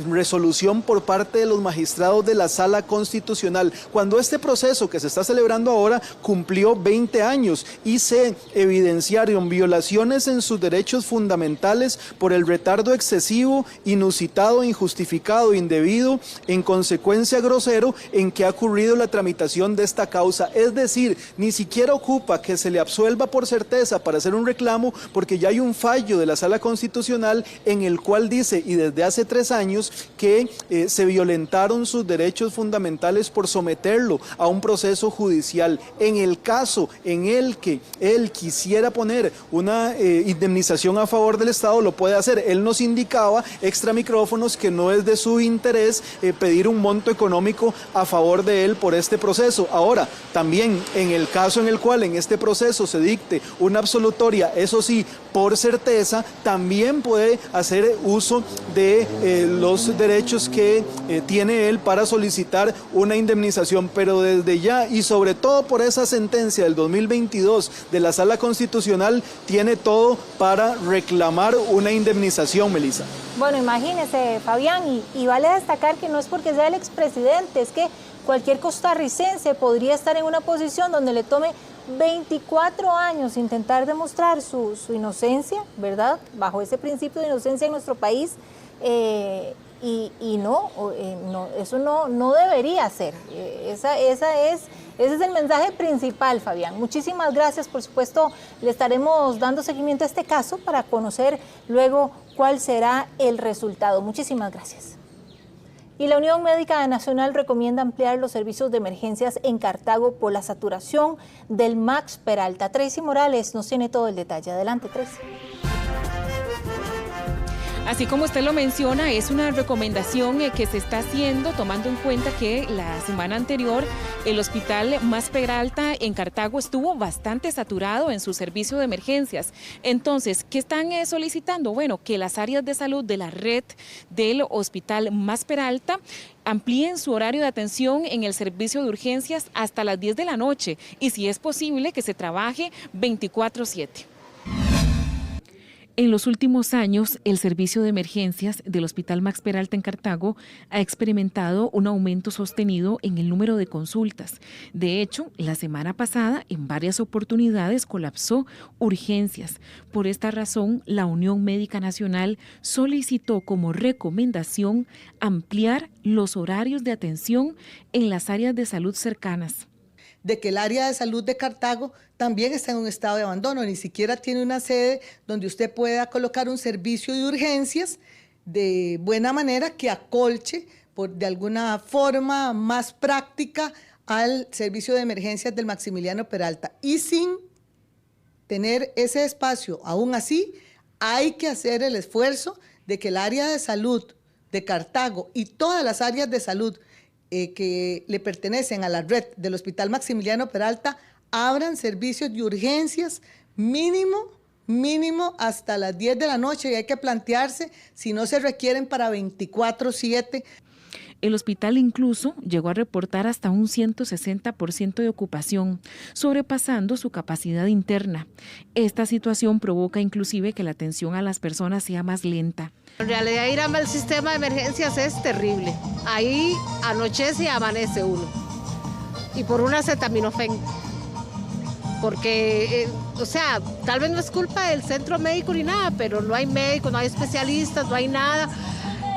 Speaker 3: resolución por parte de los magistrados de la Sala Constitucional, cuando este proceso que se está celebrando ahora cumplió 20 años y se evidenciaron violaciones en sus derechos fundamentales por el retardo excesivo, inusitado, injustificado, indebido, en consecuencia grosero, en que ha ocurrido la tramitación de esta causa. Es decir, ni siquiera ocupa que se le absuelva por certeza para hacer un reclamo, porque ya hay un fallo de la Sala Constitucional en el cual dice, y desde hace 3 años, que se violentaron sus derechos fundamentales por someterlo a un proceso judicial. En el caso en el que él quisiera poner una indemnización a favor del Estado, lo puede hacer. Él nos indicaba, extra micrófonos, que no es de su interés pedir un monto económico a favor de él por este proceso. Ahora, también en el caso en el cual en este proceso se dicte una absolutoria, eso sí, por certeza, también puede hacer uso de los derechos que tiene él para solicitar una indemnización, pero desde ya y sobre todo por esa sentencia del 2022 de la Sala Constitucional, tiene todo para reclamar una indemnización, Melissa.
Speaker 1: Bueno, imagínese, Fabián, y vale destacar que no es porque sea el expresidente, es que cualquier costarricense podría estar en una posición donde le tome 24 años intentar demostrar su inocencia, ¿verdad? Bajo ese principio de inocencia en nuestro país, eso no debería ser. Ese es el mensaje principal, Fabián. Muchísimas gracias. Por supuesto, le estaremos dando seguimiento a este caso para conocer luego cuál será el resultado. Muchísimas gracias. Y la Unión Médica Nacional recomienda ampliar los servicios de emergencias en Cartago por la saturación del Max Peralta. Tracy Morales nos tiene todo el detalle. Adelante, Tracy.
Speaker 6: Así como usted lo menciona, es una recomendación que se está haciendo tomando en cuenta que la semana anterior el Hospital Max Peralta en Cartago estuvo bastante saturado en su servicio de emergencias. Entonces, ¿qué están solicitando? Bueno, que las áreas de salud de la red del Hospital Max Peralta amplíen su horario de atención en el servicio de urgencias hasta las 10 de la noche y, si es posible, que se trabaje 24/7. En los últimos años, el servicio de emergencias del Hospital Max Peralta en Cartago ha experimentado un aumento sostenido en el número de consultas. De hecho, la semana pasada, en varias oportunidades, colapsó urgencias. Por esta razón, la Unión Médica Nacional solicitó como recomendación ampliar los horarios de atención en las áreas de salud cercanas.
Speaker 21: De que el área de salud de Cartago también está en un estado de abandono, ni siquiera tiene una sede donde usted pueda colocar un servicio de urgencias de buena manera que acolche de alguna forma más práctica al servicio de emergencias del Maximiliano Peralta. Y sin tener ese espacio, aún así, hay que hacer el esfuerzo de que el área de salud de Cartago y todas las áreas de salud que le pertenecen a la red del Hospital Maximiliano Peralta abran servicios de urgencias mínimo hasta las 10 de la noche, y hay que plantearse si no se requieren para 24/7.
Speaker 6: El hospital incluso llegó a reportar hasta un 160% de ocupación, sobrepasando su capacidad interna. Esta situación provoca inclusive que la atención a las personas sea más lenta.
Speaker 5: En realidad ir al sistema de emergencias es terrible. Ahí anochece y amanece uno. Y por una acetaminofén. Porque, tal vez no es culpa del centro médico ni nada, pero no hay médicos, no hay especialistas, no hay nada.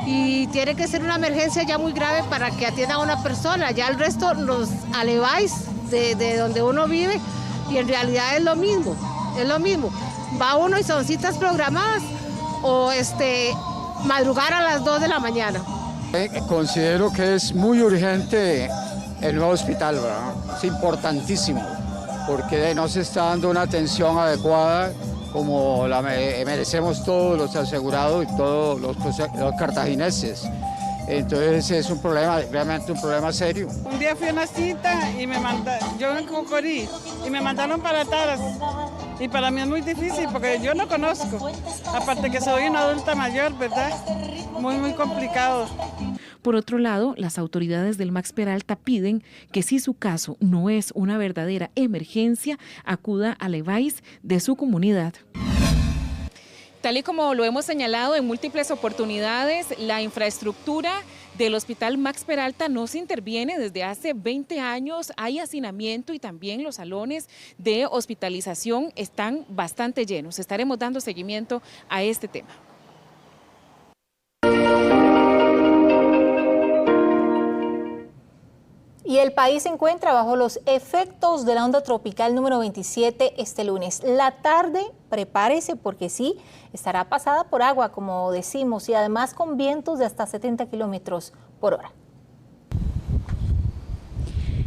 Speaker 5: Y tiene que ser una emergencia ya muy grave para que atienda a una persona. Ya el resto los aleváis de donde uno vive y en realidad es lo mismo. Va uno y son citas programadas o madrugar a las 2 de la mañana.
Speaker 7: Considero que es muy urgente el nuevo hospital, ¿verdad? Es importantísimo, porque no se está dando una atención adecuada como la merecemos todos los asegurados y todos los cartagineses. Entonces es un problema, realmente un problema serio.
Speaker 22: Un día fui a una cita y yo en Cocorí, y me mandaron para Taras. Y para mí es muy difícil porque yo no conozco. Aparte que soy una adulta mayor, ¿verdad? Muy complicado.
Speaker 6: Por otro lado, las autoridades del Max Peralta piden que si su caso no es una verdadera emergencia, acuda al EVAIS de su comunidad. Tal y como lo hemos señalado en múltiples oportunidades, la infraestructura del Hospital Max Peralta no se interviene desde hace 20 años. Hay hacinamiento y también los salones de hospitalización están bastante llenos. Estaremos dando seguimiento a este tema.
Speaker 1: Y el país se encuentra bajo los efectos de la onda tropical número 27 este lunes. La tarde, prepárese porque sí, estará pasada por agua, como decimos, y además con vientos de hasta 70 kilómetros por hora.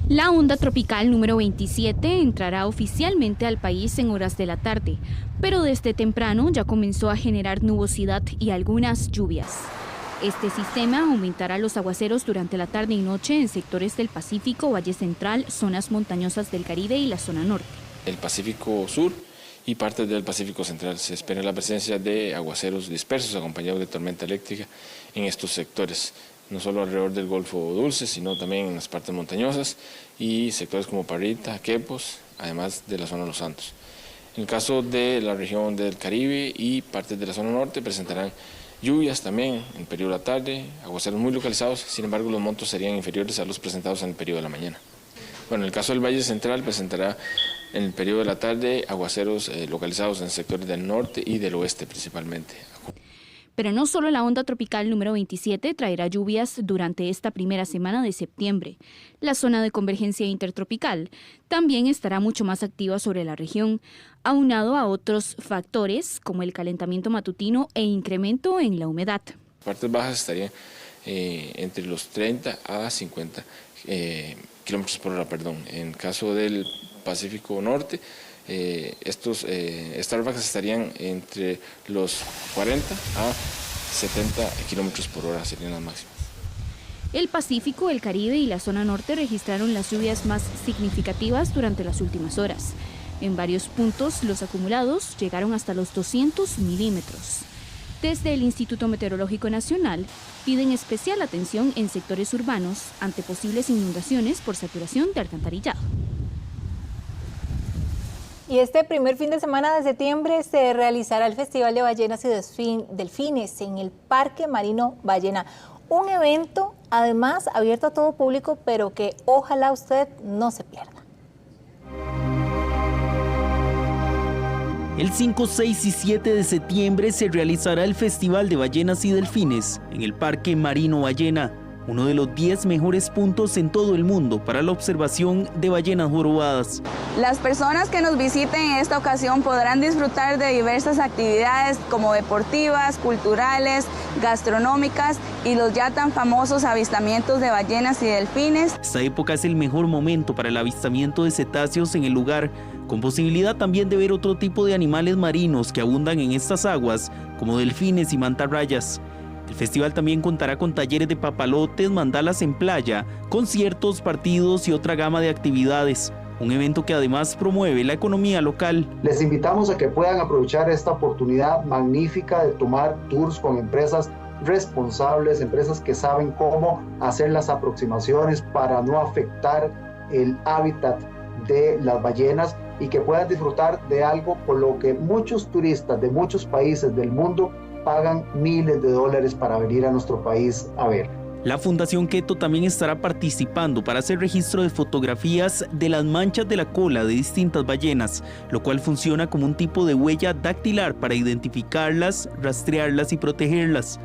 Speaker 4: La onda tropical número 27 entrará oficialmente al país en horas de la tarde, pero desde temprano ya comenzó a generar nubosidad y algunas lluvias. Este sistema aumentará los aguaceros durante la tarde y noche en sectores del Pacífico, Valle Central, zonas montañosas del Caribe y la zona norte.
Speaker 23: El Pacífico Sur y partes del Pacífico Central se espera la presencia de aguaceros dispersos acompañados de tormenta eléctrica en estos sectores, no solo alrededor del Golfo Dulce, sino también en las partes montañosas y sectores como Parrita, Quepos, además de la zona de Los Santos. En el caso de la región del Caribe y partes de la zona norte presentarán lluvias también en el periodo de la tarde, aguaceros muy localizados, sin embargo los montos serían inferiores a los presentados en el periodo de la mañana. Bueno, en el caso del Valle Central presentará en el periodo de la tarde aguaceros localizados en sectores del norte y del oeste principalmente.
Speaker 4: Pero no solo la onda tropical número 27 traerá lluvias durante esta primera semana de septiembre. La zona de convergencia intertropical también estará mucho más activa sobre la región, aunado a otros factores como el calentamiento matutino e incremento en la humedad.
Speaker 23: Partes bajas estarían entre los 30 a 50 kilómetros por hora, En el caso del Pacífico Norte, estas ráfagas estarían entre los 40 a 70 kilómetros por hora, serían las máximas.
Speaker 4: El Pacífico, el Caribe y la zona norte registraron las lluvias más significativas durante las últimas horas. En varios puntos, los acumulados llegaron hasta los 200 milímetros. Desde el Instituto Meteorológico Nacional, piden especial atención en sectores urbanos ante posibles inundaciones por saturación de alcantarillado.
Speaker 1: Y este primer fin de semana de septiembre se realizará el Festival de Ballenas y Delfines en el Parque Marino Ballena. Un evento, además, abierto a todo público, pero que ojalá usted no se pierda.
Speaker 25: El 5, 6 y 7 de septiembre se realizará el Festival de Ballenas y Delfines en el Parque Marino Ballena, uno de los 10 mejores puntos en todo el mundo para la observación de ballenas jorobadas.
Speaker 26: Las personas que nos visiten en esta ocasión podrán disfrutar de diversas actividades como deportivas, culturales, gastronómicas y los ya tan famosos avistamientos de ballenas y delfines.
Speaker 25: Esta época es el mejor momento para el avistamiento de cetáceos en el lugar, con posibilidad también de ver otro tipo de animales marinos que abundan en estas aguas, como delfines y mantarrayas. El festival también contará con talleres de papalotes, mandalas en playa, conciertos, partidos y otra gama de actividades. Un evento que además promueve la economía local.
Speaker 27: Les invitamos a que puedan aprovechar esta oportunidad magnífica de tomar tours con empresas
Speaker 2: responsables, empresas que saben cómo hacer las aproximaciones para no afectar el hábitat de las ballenas y que puedan disfrutar de algo por lo que muchos turistas de muchos países del mundo pagan miles de dólares para venir a nuestro país a ver.
Speaker 25: La Fundación Keto también estará participando para hacer registro de fotografías de las manchas de la cola de distintas ballenas, lo cual funciona como un tipo de huella dactilar para identificarlas, rastrearlas y protegerlas.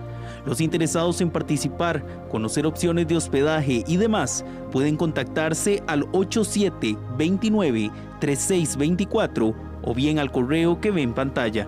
Speaker 25: Los interesados en participar, conocer opciones de hospedaje y demás pueden contactarse al 8729-3624 o bien al correo que ve en pantalla.